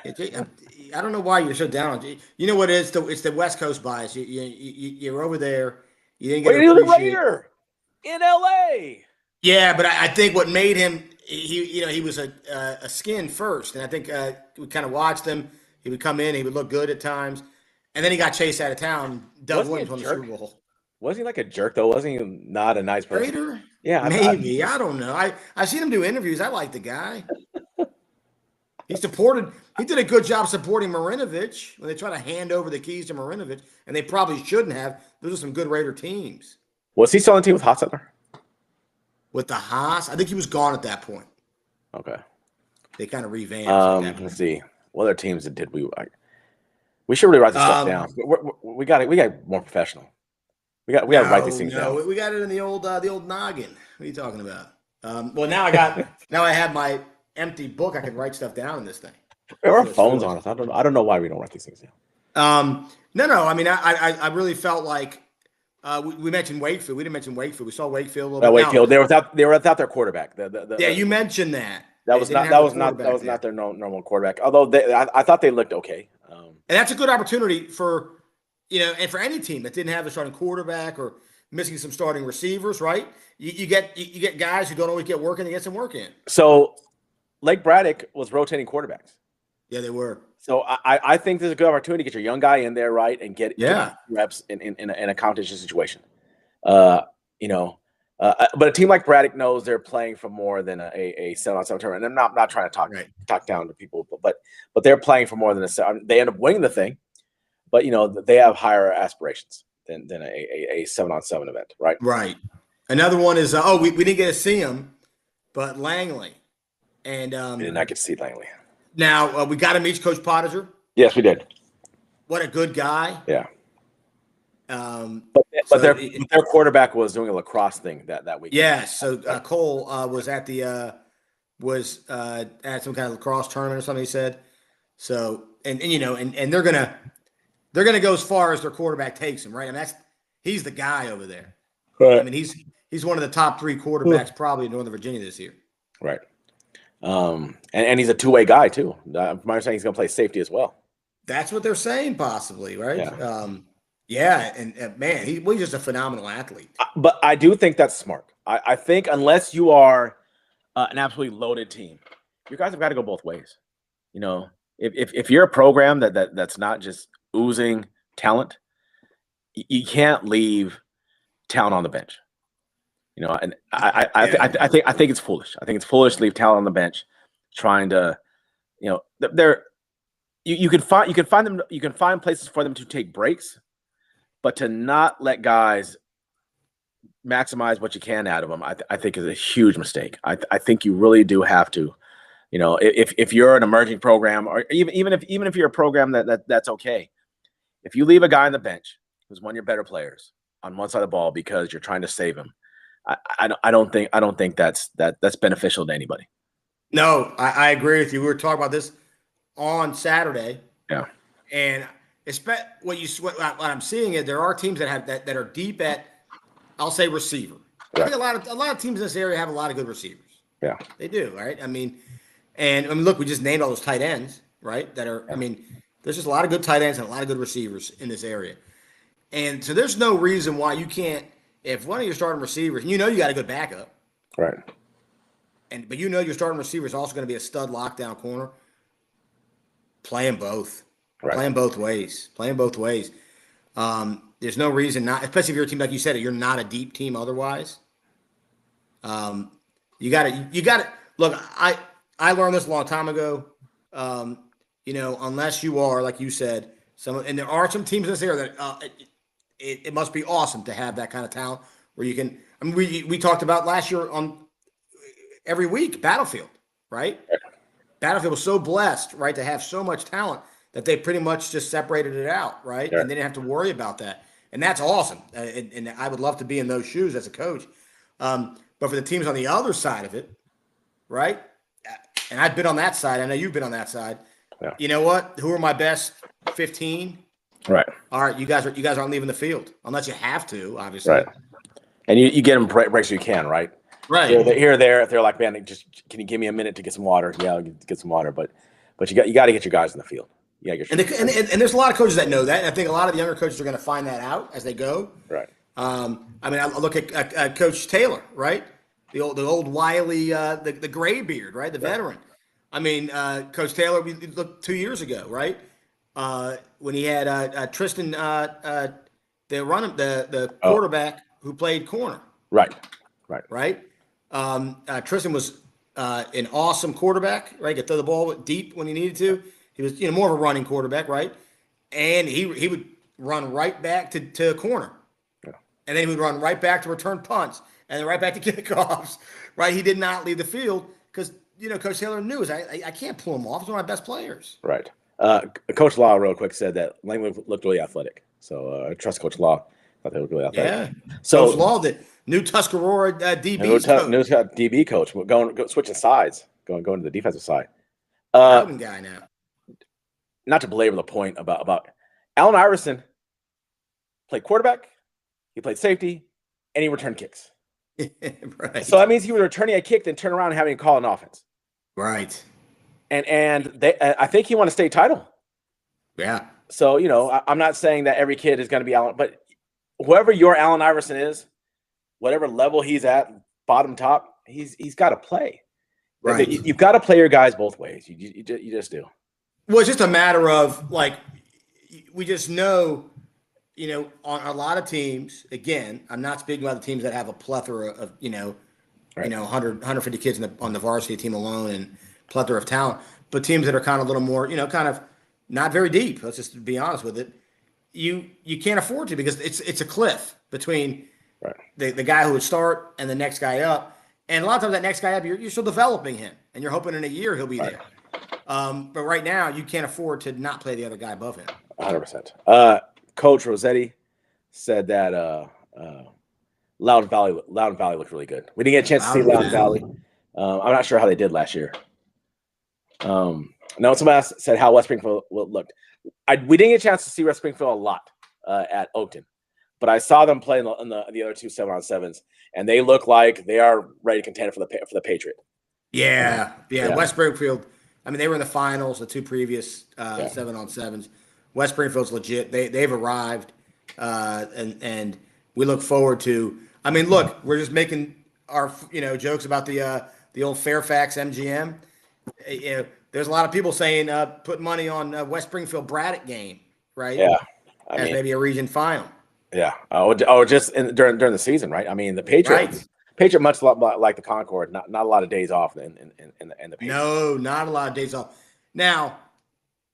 I don't know why you're so down on. You know what it is? It's the West Coast bias. You're over there. You didn't get the Raider in LA. Yeah, but I think what made him he was a skin first, and I think we kind of watched him. He would come in, he would look good at times, and then he got chased out of town. Doug Williams won the Super Bowl. Wasn't he like a jerk though? Wasn't he not a nice person? Raider? Yeah, maybe. I don't know. I've seen him do interviews. I like the guy. He did a good job supporting Marinovich when they try to hand over the keys to Marinovich, and they probably shouldn't have. Those are some good Raider teams. Was he still on the team with Hostetler? With the Haas? I think he was gone at that point. Okay. They kind of revamped. Let's see. What other teams did we should really write this stuff down. We got more professional. We got to write these things down. We got it in the old noggin. What are you talking about? Well, now I have my empty book. I can write stuff down in this thing. There are phones on us. I don't know why we don't write these things down. No. I mean, I really felt like we mentioned Wakefield. We didn't mention Wakefield. We saw Wakefield a little bit. Wakefield. They were without their quarterback. You mentioned that. That was not their normal quarterback. Although I thought they looked okay. And that's a good opportunity for and for any team that didn't have a starting quarterback or missing some starting receivers, right? You get guys who don't always get work in, they get some work in. So Lake Braddock was rotating quarterbacks. Yeah, they were. So I think there's a good opportunity to get your young guy in there, right, and get reps in a competition situation. But a team like Braddock knows they're playing for more than a 7-on-7 tournament. And I'm not trying to talk down to people, but they're playing for more than a 7. They end up winning the thing, but they have higher aspirations than a 7-on-7 event, right? Right. Another one is we didn't get to see him, but Langley, and we did not get to see Langley. Now we got to meet Coach Pottinger. Yes, we did. What a good guy. Yeah. But their quarterback was doing a lacrosse thing that week. Yeah. So Cole was at the at some kind of lacrosse tournament or something. He said. So and they're gonna go as far as their quarterback takes him, right? I mean he's the guy over there. Right. I mean he's one of the top 3 quarterbacks probably in Northern Virginia this year. Right. And he's a two-way guy too. My understanding, he's going to play safety as well. That's what they're saying, possibly, right? Yeah. And man, he's just a phenomenal athlete. But I do think that's smart. I think unless you are an absolutely loaded team, you guys have got to go both ways. If you're a program that's not just oozing talent, you can't leave talent on the bench. And I think it's foolish. I think it's foolish to leave talent on the bench, trying to, you can find places for them to take breaks, but to not let guys maximize what you can out of them, I think is a huge mistake. I think you really do have to, if you're an emerging program, or even if you're a program that's okay, if you leave a guy on the bench who's one of your better players on one side of the ball because you're trying to save him, I don't think that's beneficial to anybody. No, I agree with you. We were talking about this on Saturday. Yeah. And what I'm seeing is there are teams that have that are deep at, I'll say, receiver. Right. I think a lot of teams in this area have a lot of good receivers. Yeah. They do, right? I mean, look, we just named all those tight ends, right? That are, there's just a lot of good tight ends and a lot of good receivers in this area. And so there's no reason why you can't, if one of your starting receivers, and you got a good backup. Right. But your starting receiver is also going to be a stud lockdown corner. Play them both. Right. Play them both ways. There's no reason not, especially if you're a team, like you said, you're not a deep team otherwise. You got to look, I learned this a long time ago. Unless you are, like you said, and there are some teams in this area that it must be awesome to have that kind of talent where you can, we talked about last year on every week, Battlefield, right? Battlefield was so blessed, right, to have so much talent that they pretty much just separated it out, right? Yeah. And they didn't have to worry about that. And that's awesome. And I would love to be in those shoes as a coach. But for the teams on the other side of it, right? And I've been on that side. I know you've been on that side. Yeah. You know what? Who are my best 15? Right. All right, you guys aren't leaving the field unless you have to, obviously. Right. And you get them breaks you can, right? Right. Here or there, if they're like, man, just can you give me a minute to get some water? Yeah, I'll get some water. But you got to get your guys in the field. Yeah, and there's a lot of coaches that know that. And I think a lot of the younger coaches are going to find that out as they go. Right. I look at Coach Taylor, right? The old wily, the gray beard, right? The veteran. Coach Taylor, we looked 2 years ago, right? When he had Tristan, the quarterback who played corner. Right. Tristan was an awesome quarterback, right? Could throw the ball deep when he needed to. He was, more of a running quarterback, right? And he would run right back to corner. Yeah. And then he would run right back to return punts and then right back to kickoffs, right? He did not leave the field because, Coach Taylor knew I can't pull him off. He's one of my best players. Right. Coach Law real quick said that Langley looked really athletic. So I trust Coach Law. I thought they looked really athletic. Yeah. So Coach Law, the new Tuscarora DB coach. New DB coach. We're switching sides, going to the defensive side. Guy now. Not to belabor the point about Allen Iverson played quarterback, he played safety, and he returned kicks. Right. So that means he was returning a kick, then turn around and having a call an offense. Right. And I think he won a state title. Yeah. So, I'm not saying that every kid is going to be Allen, but whoever your Allen Iverson is, whatever level he's at, bottom top, he's got to play. Right. You've got to play your guys both ways. You just do. Well, it's just a matter of, we just know on a lot of teams, again, I'm not speaking about the teams that have a plethora of, Right. 150 kids on the varsity team alone and plethora of talent, but teams that are kind of a little more, kind of not very deep. Let's just be honest with it. You can't afford to, because it's a cliff between Right. the guy who would start and the next guy up. And a lot of times that next guy up, you're still developing him, and you're hoping in a year he'll be there. But right now, you can't afford to not play the other guy above him. 100%. Coach Rossetti said that Loudoun Valley looked really good. We didn't get a chance to see Loudoun Valley. I'm not sure how they did last year. No, somebody else said how West Springfield looked. We didn't get a chance to see West Springfield a lot at Oakton, but I saw them play in the other two 7-on-7s, and they look like they are ready to contend for the Patriot. Yeah. West Springfield. I mean, they were in the finals the two previous 7-on-7s. West Springfield's legit. They've arrived, and we look forward to. I mean, look, we're just making our jokes about the old Fairfax MGM. There's a lot of people saying put money on West Springfield Braddock game, right? Yeah, as maybe a region final. Yeah. Just during the season, right? I mean, the Patriot, much like the Concord, not a lot of days off in the Patriot. No, not a lot of days off. Now,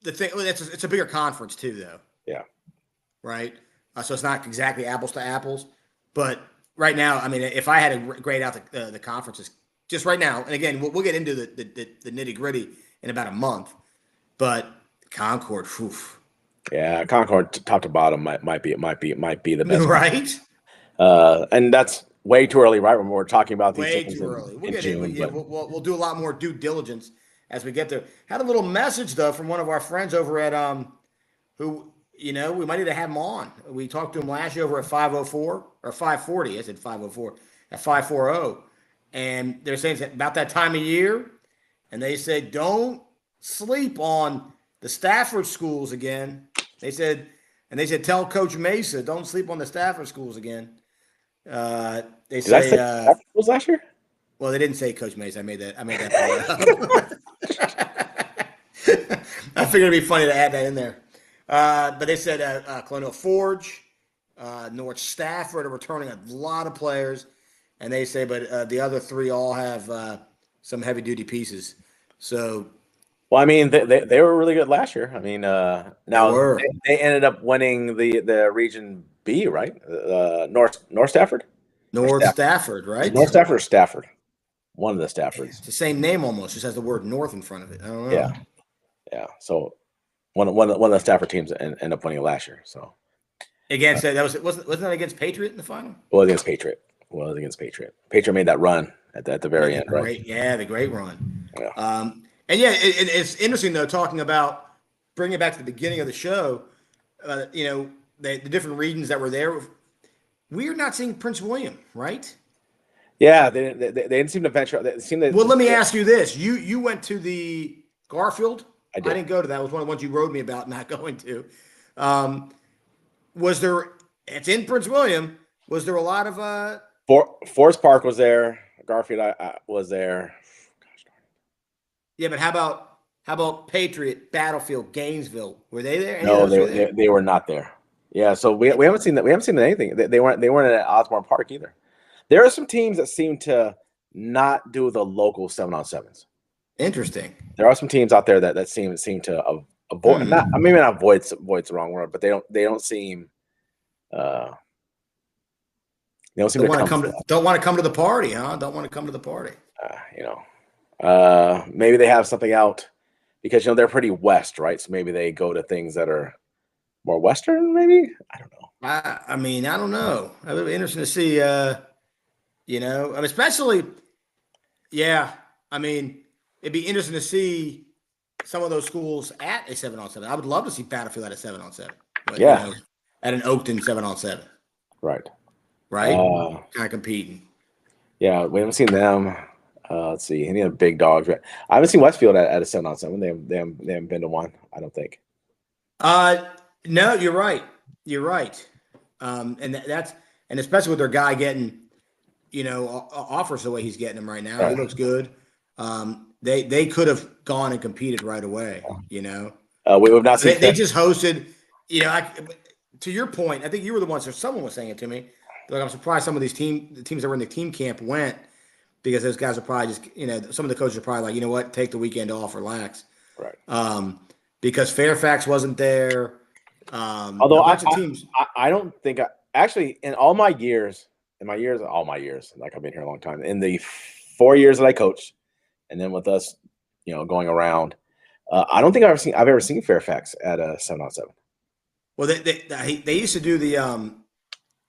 the thing, it's a bigger conference too, though. Yeah. Right. So it's not exactly apples to apples, but right now, I mean, if I had to grade out the conferences just right now, and again, we'll get into the nitty gritty in about a month, but Concord, whew. Yeah, Concord top to bottom might be the best, right? And that's way too early, right? When we're talking about these way too early. We'll do a lot more due diligence as we get there. Had a little message though from one of our friends over at who we might need to have him on. We talked to him last year over at 504 or 540. I said 504 at 540, and they're saying it's about that time of year, and they said don't sleep on the Stafford schools again. They said tell Coach Mesa don't sleep on the Stafford schools again. They say was last year. Well, they didn't say Coach Mesa. I made that part up. I figured it'd be funny to add that in there. But they said Colonial Forge, North Stafford are returning a lot of players, and they say, but the other three all have some heavy duty pieces. So. Well, I mean, they were really good last year. I mean, now they ended up winning the Region B, right? North Stafford. North Stafford, right? North Stafford or Stafford? One of the Staffords. It's the same name almost. Just has the word North in front of it. I don't know. Yeah. So one of the Stafford teams ended up winning last year. So against wasn't that against Patriot in the final? It was against Patriot. Patriot made that run at the very end, right? Yeah, the great run. Yeah. And yeah, it's interesting though, talking about bringing it back to the beginning of the show. The different regions that were there. We're not seeing Prince William, right? Yeah, they didn't seem to venture. Well, let me ask you this: you went to the Garfield? I did. I didn't go to that. It was one of the ones you wrote me about not going to. Was there? It's in Prince William. Was there a lot of? Forest Park was there. Garfield I was there. Yeah, but how about Patriot, Battlefield, Gainesville? Were they there? No, they were not there. Yeah, so we haven't seen that. We haven't seen anything. They weren't at Osborne Park either. There are some teams that seem to not do the local 7-on-7s. Interesting. There are some teams out there that seem to avoid. Maybe not avoid's the wrong word, but they don't seem. They don't want to come to the party, huh? Don't want to come to the party. Maybe they have something out because they're pretty west, right? So maybe they go to things that are more western. Maybe I don't know. I mean, I don't know. It would be interesting to see. Especially, yeah. I mean, it'd be interesting to see some of those schools at a 7-on-7. I would love to see Battlefield at a 7-on-7. Yeah, at an Oakton 7-on-7. Right. Kind of competing. Yeah, we haven't seen them. Let's see, any other big dogs? I haven't seen Westfield at a 7-on-7. They haven't been to one. I don't think. No, you're right. You're right. And especially with their guy getting, offers the way he's getting them right now. Right. He looks good. They could have gone and competed right away. We've not seen. They just hosted. to your point, I think you were the ones, or someone was saying it to me. Like, I'm surprised some of these the teams that were in the team camp went, because those guys are probably just, some of the coaches are probably like, you know what, take the weekend off, relax. Right. Because Fairfax wasn't there. Although A bunch of teams. I don't think actually in all my years, like I've been here a long time, in the 4 years that I coached, and then with us, going around, I don't think I've ever seen Fairfax at a 7-on-7. Well, they used to do the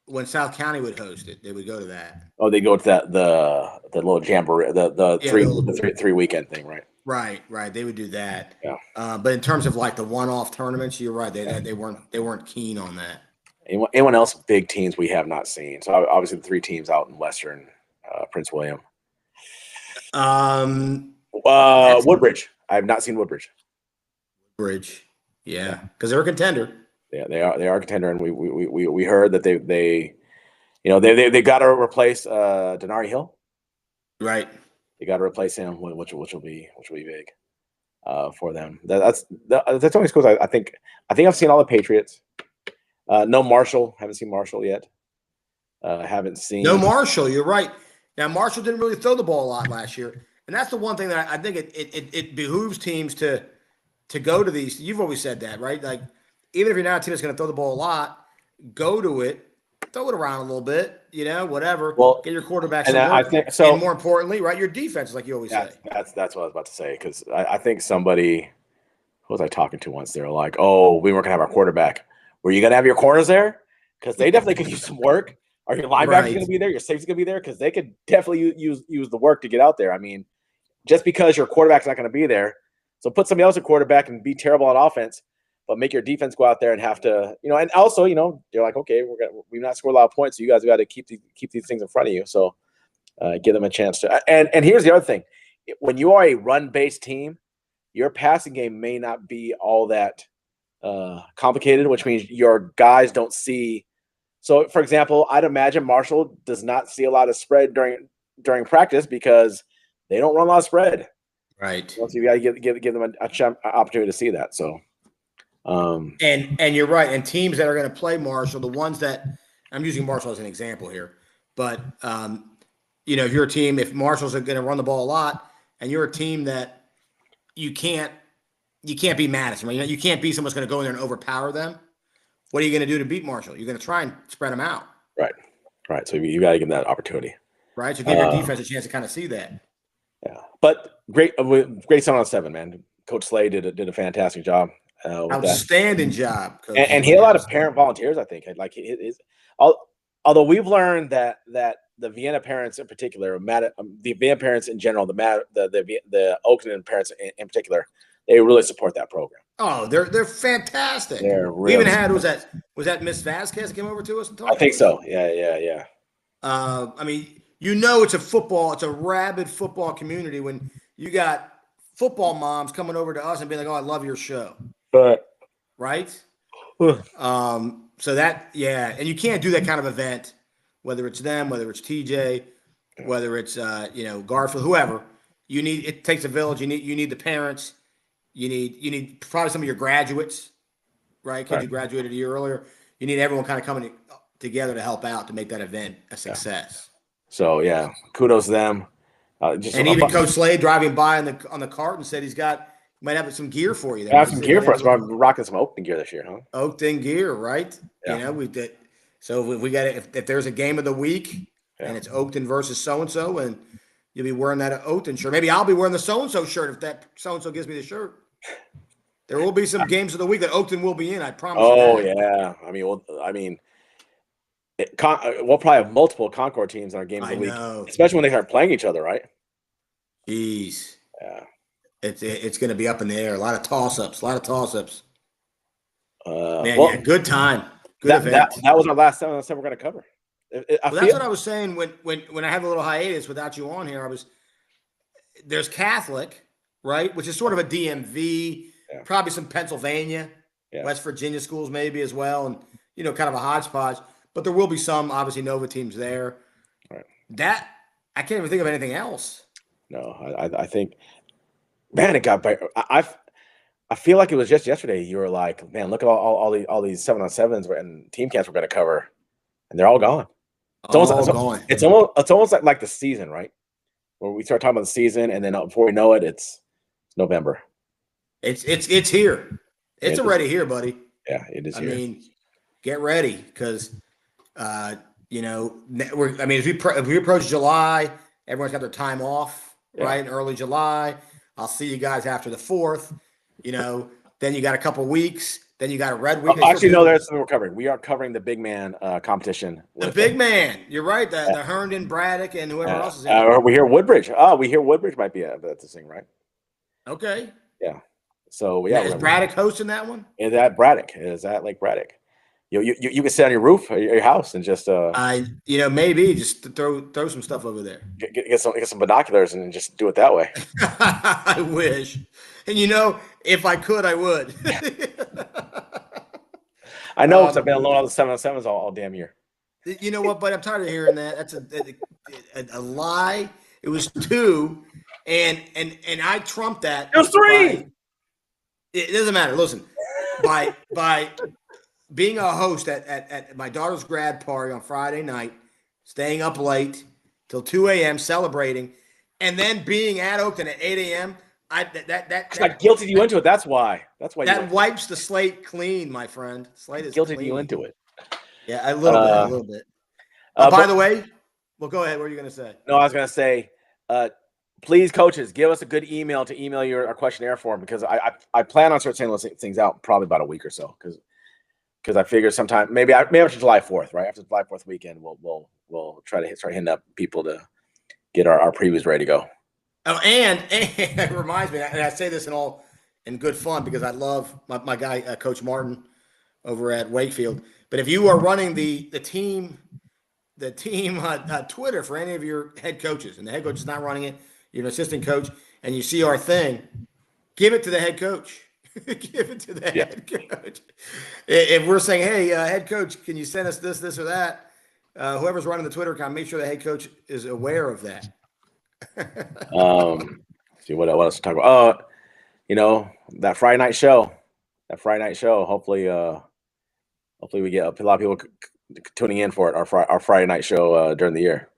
when South County would host it, they would go to that. Oh, they go to that the little jamboree, the three weekend thing, right? Right. They would do that. Yeah. But in terms of like the one-off tournaments, you're right. They weren't keen on that. Anyone else big teams we have not seen? So obviously the 3 teams out in Western Prince William. Woodbridge. I have not seen Woodbridge. Woodbridge, yeah, because they're a contender. Yeah, they are a contender, and we heard that they got to replace Denari Hill. Right. They got to replace him, which will be big for them. That's only schools I think I've seen all the Patriots. No Marshall. Haven't seen Marshall yet. Haven't seen. No Marshall. You're right. Now Marshall didn't really throw the ball a lot last year, and that's the one thing that I think it behooves teams to go to these. You've always said that, right? Like, even if you're not a team that's going to throw the ball a lot, go to it, throw it around a little bit, whatever. Well, get your quarterback and some work. I think so. And more importantly, right, your defense, like you always say. That's what I was about to say, because I think somebody, who was I talking to once? They were like, "Oh, we weren't going to have our quarterback. Were you going to have your corners there? Because they definitely could use some work. Are your linebackers going to be there? Your safety's going to be there? Because they could definitely use the work to get out there. I mean, just because your quarterback's not going to be there, so put somebody else at quarterback and be terrible on offense, but make your defense go out there and have to, and also, they're like, okay, we've not scored a lot of points, so you guys got to keep these things in front of you. So give them a chance to. And here's the other thing: when you are a run-based team, your passing game may not be all that complicated, which means your guys don't see. So, for example, I'd imagine Marshall does not see a lot of spread during practice because they don't run a lot of spread. Right. So you got to give them an opportunity to see that. So. And you're right. And teams that are going to play Marshall, the ones that I'm using Marshall as an example here, but if you're a team, if Marshall's going to run the ball a lot, and you're a team that you can't be Madison, right? You can't be someone's going to go in there and overpower them. What are you going to do to beat Marshall? You're going to try and spread them out. Right. So you got to give them that opportunity. Right. So give your defense a chance to kind of see that. Yeah. But great 7-on-7, man. Coach Slay did a fantastic job. Outstanding job. And he had a lot of parent volunteers, I think. Like although we've learned that the Vienna parents in particular, the Vienna parents in general, the Oakton parents in particular, they really support that program. Oh, they're fantastic. We even had was that Miss Vasquez that came over to us and talked? I think so. Yeah. I mean, it's a rabid football community when you got football moms coming over to us and being like, "Oh, I love your show." Right. So that, and you can't do that kind of event, whether it's them, whether it's TJ, whether it's Garfield, whoever. It takes a village. You need the parents. You need probably some of your graduates, right? Because you graduated a year earlier. You need everyone kind of coming together to help out to make that event a success. So kudos to them. And even Coach Slade driving by on the cart and said might have some gear for you. Have some gear for us. We're rocking some Oakton gear this year, huh? Oakton gear, right? Yeah. We did. So we got if there's a game of the week and it's Oakton versus so and you'll be wearing that Oakton shirt. Maybe I'll be wearing the so shirt if that so gives me the shirt. There will be some games of the week that Oakton will be in. I promise. Oh yeah. We'll probably have multiple Concord teams in our games of the week, especially when they start playing each other, right? Jeez. Yeah. It's going to be up in the air. A lot of toss-ups. Good time. Good event. That was our last 7-on-7 we're going to cover. That's what I was saying when I had a little hiatus without you on here. There's Catholic, right, which is sort of a DMV, probably some Pennsylvania, West Virginia schools maybe as well, and kind of a hodgepodge. But there will be some obviously NoVA teams there. Right. That I can't even think of anything else. No, I think. Man, it got better. I feel like it was just yesterday. You were like, man, look at all these 7-on-7s and team camps we're going to cover, and they're all gone. Gone. It's almost like the season, right? Where we start talking about the season, and then before we know it, it's November. It's here. It's already here, buddy. Yeah, it is here. I mean, get ready because, as we approach July, everyone's got their time off, right? In early July. I'll see you guys after the 4th. Then you got a couple weeks. Then you got a red week. Actually, no, that's something we're covering. We are covering the big man competition. The big man. You're right. The Herndon, Braddock, and whoever else is in we hear Woodbridge. Oh, we hear Woodbridge might be that's the thing, right? Okay. Yeah. So yeah. Is Braddock hosting that one? Is that Braddock? Is that like Braddock? You can sit on your roof of your house and just maybe just throw some stuff over there. Get some binoculars and just do it that way. I wish. And if I could, I would. I know because I've been alone on the 7-on-7s all damn year. You know what? But I'm tired of hearing that. That's a lie. It was 2, and I trumped that. It was 3. It doesn't matter. Listen, by being a host at my daughter's grad party on Friday night, staying up late till 2 a.m. celebrating, and then being at Oakton at 8 a.m. I guilted you into it. That's why. That wipes the slate clean, my friend. Slate is guilted clean. you into it. Yeah, a little bit. By the way, well, go ahead. What are you going to say? No, I was going to say, please, coaches, give us a good email to email our questionnaire form because I plan on sending those things out probably about a week or so because I figure sometime maybe after July 4th, right after July 4th weekend, we'll try to start hitting up people to get our previews ready to go. Oh, and it reminds me, and I say this in good fun because I love my guy, Coach Martin over at Wakefield. But if you are running the team Twitter for any of your head coaches, and the head coach is not running it, you're an assistant coach, and you see our thing, give it to the head coach. Give it to the head coach. If we're saying, hey, head coach, can you send us this, or that? Whoever's running the Twitter account, make sure the head coach is aware of that. See what else to talk about. That Friday night show. Hopefully we get a lot of people tuning in for it. Our Friday night show during the year.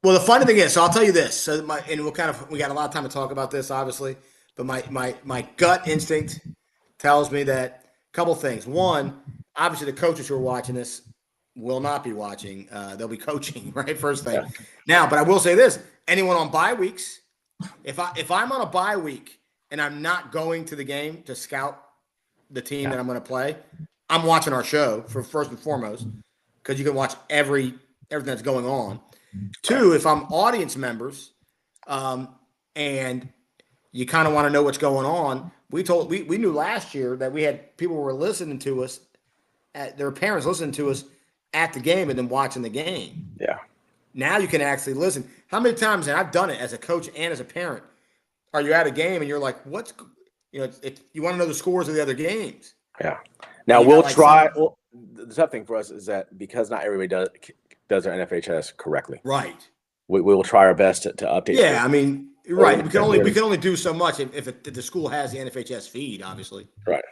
Well, the funny thing is, so I'll tell you this. So we got a lot of time to talk about this, obviously, but my gut instinct tells me that a couple things. One, obviously, the coaches who are watching this will not be watching. They'll be coaching, right? First thing. Yeah. Now, but I will say this. Anyone on bye weeks, if I'm on a bye week and I'm not going to the game to scout the team that I'm going to play, I'm watching our show for first and foremost because you can watch everything that's going on. 2, if I'm audience members and you kind of want to know what's going on, we knew last year that we had people who were listening to us, their parents listening to us at the game and then watching the game. Yeah. Now you can actually listen. How many times, and I've done it as a coach and as a parent, are you at a game and you're like, you want to know the scores of the other games? Yeah. Now we'll try. The tough thing for us is that because not everybody does their NFHS correctly. Right. We will try our best to update. Yeah, I mean, right. We can only do so much if the school has the NFHS feed, obviously. Right.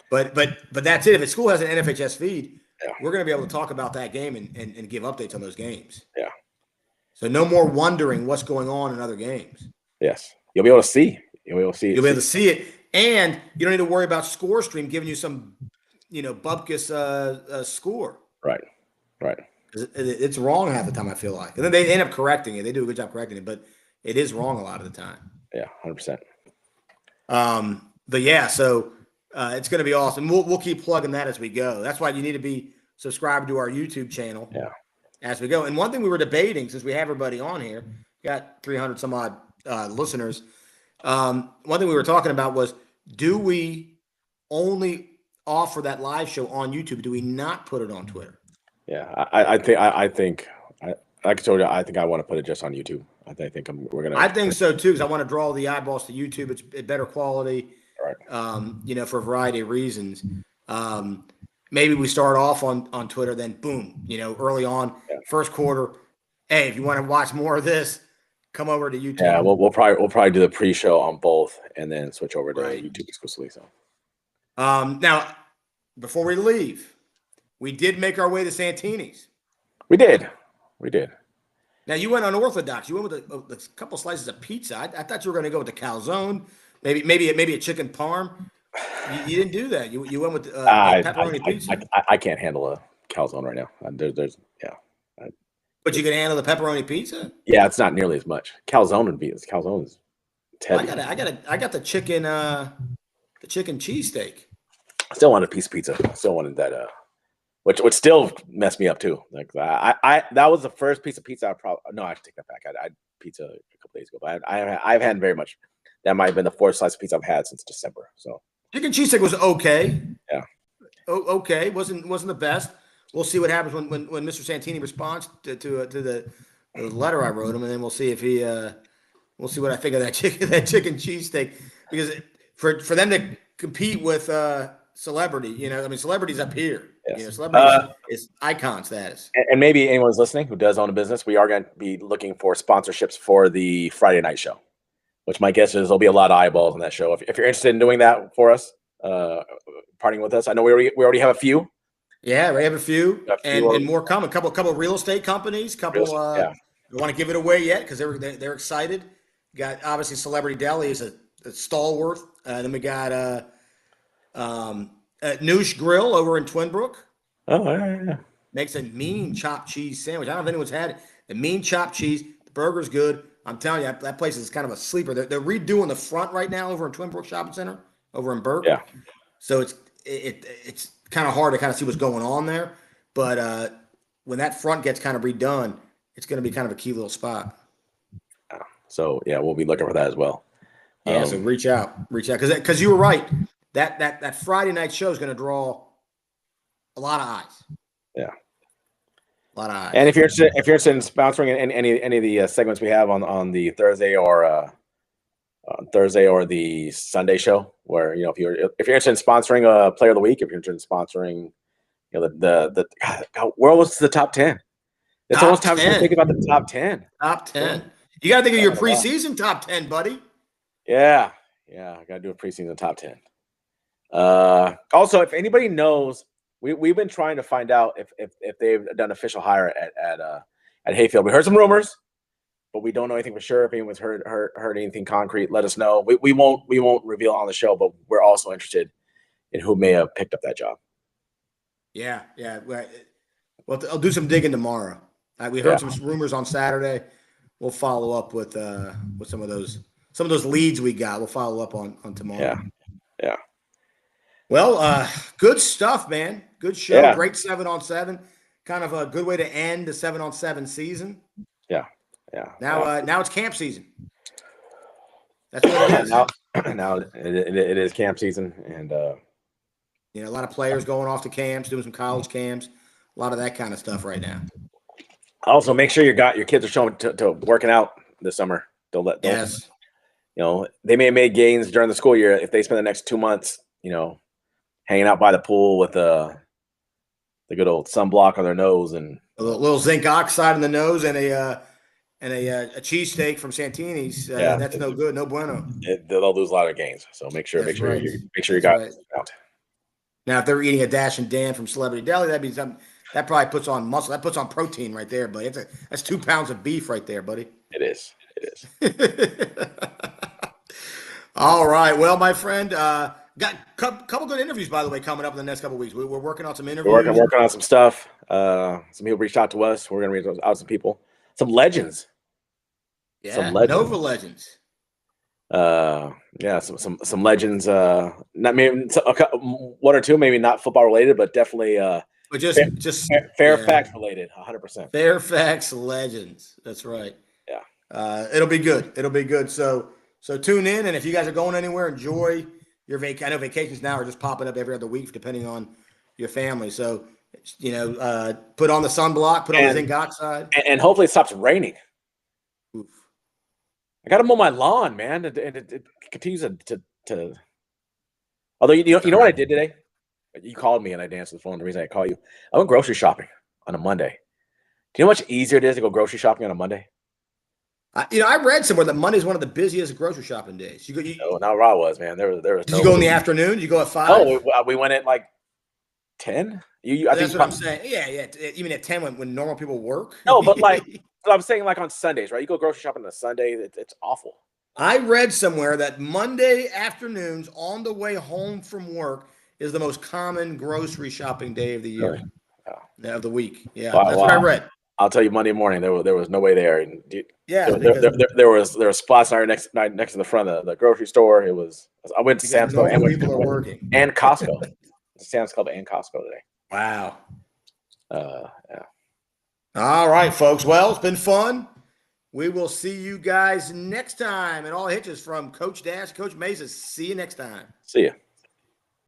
But that's it. If the school has an NFHS feed, we're going to be able to talk about that game and give updates on those games. Yeah. So no more wondering what's going on in other games. Yes. You'll be able to see. You'll be able to see it. And you don't need to worry about ScoreStream giving you some, bupkis score. Right. It's wrong half the time, I feel like. And then they end up correcting it. They do a good job correcting it, but it is wrong a lot of the time. Yeah, 100%. But yeah, so it's going to be awesome. We'll keep plugging that as we go. That's why you need to be subscribed to our YouTube channel as we go. And one thing we were debating, since we have everybody on here, got 300 some odd listeners. One thing we were talking about was, do we only offer that live show on YouTube? Do we not put it on Twitter? Yeah, I think like I told you, I think I want to put it just on YouTube. I think we're gonna. I think so too, because I want to draw the eyeballs to YouTube. It's better quality, right? For a variety of reasons. Maybe we start off on Twitter, then boom, early on, first quarter. Hey, if you want to watch more of this, come over to YouTube. Yeah, we'll probably do the pre-show on both and then switch over to YouTube exclusively. So now before we leave, we did make our way to Santini's. We did. Now you went unorthodox. You went with a couple slices of pizza. I thought you were going to go with the calzone, maybe a chicken parm. You didn't do that. You went with pepperoni pizza. I can't handle a calzone right now. But you can handle the pepperoni pizza. Yeah, it's not nearly as much. Calzone is heavy. I got the chicken cheesesteak. I still wanted a piece of pizza. I still wanted that. Which would still mess me up too. Like I that was the first piece of pizza I should take that back. I had pizza a couple days ago, but I've had very much. That might have been the fourth slice of pizza I've had since December. So chicken cheesesteak was okay. Yeah. Okay, wasn't the best. We'll see what happens when Mr. Santini responds to the letter I wrote him, and then we'll see if he we'll see what I think of that chicken cheesesteak, because for them to compete with celebrity, celebrities up here. Yes. Celebrities is icon status. And maybe anyone's listening who does own a business, we are going to be looking for sponsorships for the Friday night show, which my guess is there'll be a lot of eyeballs on that show. If you're interested in doing that for us, partnering with us, I know we already have a few. Yeah, we have a few, and more coming. Couple of real estate companies. Don't want to give it away yet because they're excited. Got obviously Celebrity Deli is a stalwart. Then we got Noosh Grill over in Twin Brook. Oh, yeah. Makes a mean chopped cheese sandwich. I don't know if anyone's had it. The mean chopped cheese. The burger's good. I'm telling you, that place is kind of a sleeper. They're redoing the front right now over in Twin Brook Shopping Center over in Burke. Yeah. So it's kind of hard to kind of see what's going on there. But when that front gets kind of redone, it's going to be kind of a key little spot. So yeah, we'll be looking for that as well. Yeah, so reach out because you were right. That Friday night show is going to draw a lot of eyes. Yeah, a lot of eyes. And if you're interested in sponsoring any of the segments we have on the Thursday or the Sunday show, where if you're interested in sponsoring a player of the week, if you're interested in sponsoring, where was the top 10? It's almost time to think about the top 10. Top 10. You got to think of your preseason top 10, buddy. Yeah, I got to do a preseason top 10. Also, if anybody knows, we've been trying to find out if they've done official hire at Hayfield. We heard some rumors, but we don't know anything for sure. If anyone's heard anything concrete, let us know. We won't reveal on the show, but we're also interested in who may have picked up that job. Yeah. Well, I'll do some digging tomorrow. We heard some rumors on Saturday. We'll follow up with some of those leads we got. We'll follow up on tomorrow. Yeah. Well, good stuff, man. Good show. Yeah. Great 7-on-7. Kind of a good way to end the 7-on-7 season. Yeah. Now it's camp season. That's what it is. Now it is camp season, and a lot of players going off to camps, doing some college camps, a lot of that kind of stuff right now. Also, make sure your kids are showing to working out this summer. Yes. They may have made gains during the school year if they spend the next 2 months, hanging out by the pool with the good old sunblock on their nose and a little zinc oxide in the nose and a cheesesteak from Santini's. That's no good, no bueno. They'll lose a lot of gains. So make sure you got it out. Now, if they're eating a Dash and Dan from Celebrity Deli, that'd be something that probably puts on muscle. That puts on protein right there, buddy. That's 2 pounds of beef right there, buddy. It is. All right. Well, my friend, got a couple good interviews, by the way, coming up in the next couple of weeks. We're working on some interviews. We're working on some stuff. Some people reached out to us. We're going to reach out to some people. Some legends. Yeah, some legends. NoVA legends. Some legends. Not maybe one or two, maybe not football related, but definitely but just Fairfax related, 100%. Fairfax legends. That's right. Yeah. It'll be good. So tune in, and if you guys are going anywhere, enjoy your vacation. I know vacations now are just popping up every other week, depending on your family. So put on the sunblock, put on the zinc oxide, and hopefully it stops raining. Oof. I got to mow my lawn, man, and it continues to. Although you know what I did today? You called me and I answered the phone. The reason I call you, I went grocery shopping on a Monday. Do you know how much easier it is to go grocery shopping on a Monday? I read somewhere that Monday's one of the busiest grocery shopping days. No, not where I was, man. There was Did you go in the afternoon? Did you go at 5? No, we went at like 10. I That's think what I'm saying. Yeah. Even at 10 when normal people work. no, but like I'm saying, like on Sundays, right? You go grocery shopping on a Sunday, it's awful. I read somewhere that Monday afternoons on the way home from work is the most common grocery shopping day of the year. Really? Oh. Of the week. Yeah, Wow, that's what I read. I'll tell you, Monday morning there was no way there. And Yeah, there was spots next to the front of the grocery store. I went to Sam's Club and people are working and Costco. Sam's Club and Costco today. Wow. Yeah. All right, folks. Well, it's been fun. We will see you guys next time. And all Hitches from Coach Dash, Coach Mesa. See you next time. See ya.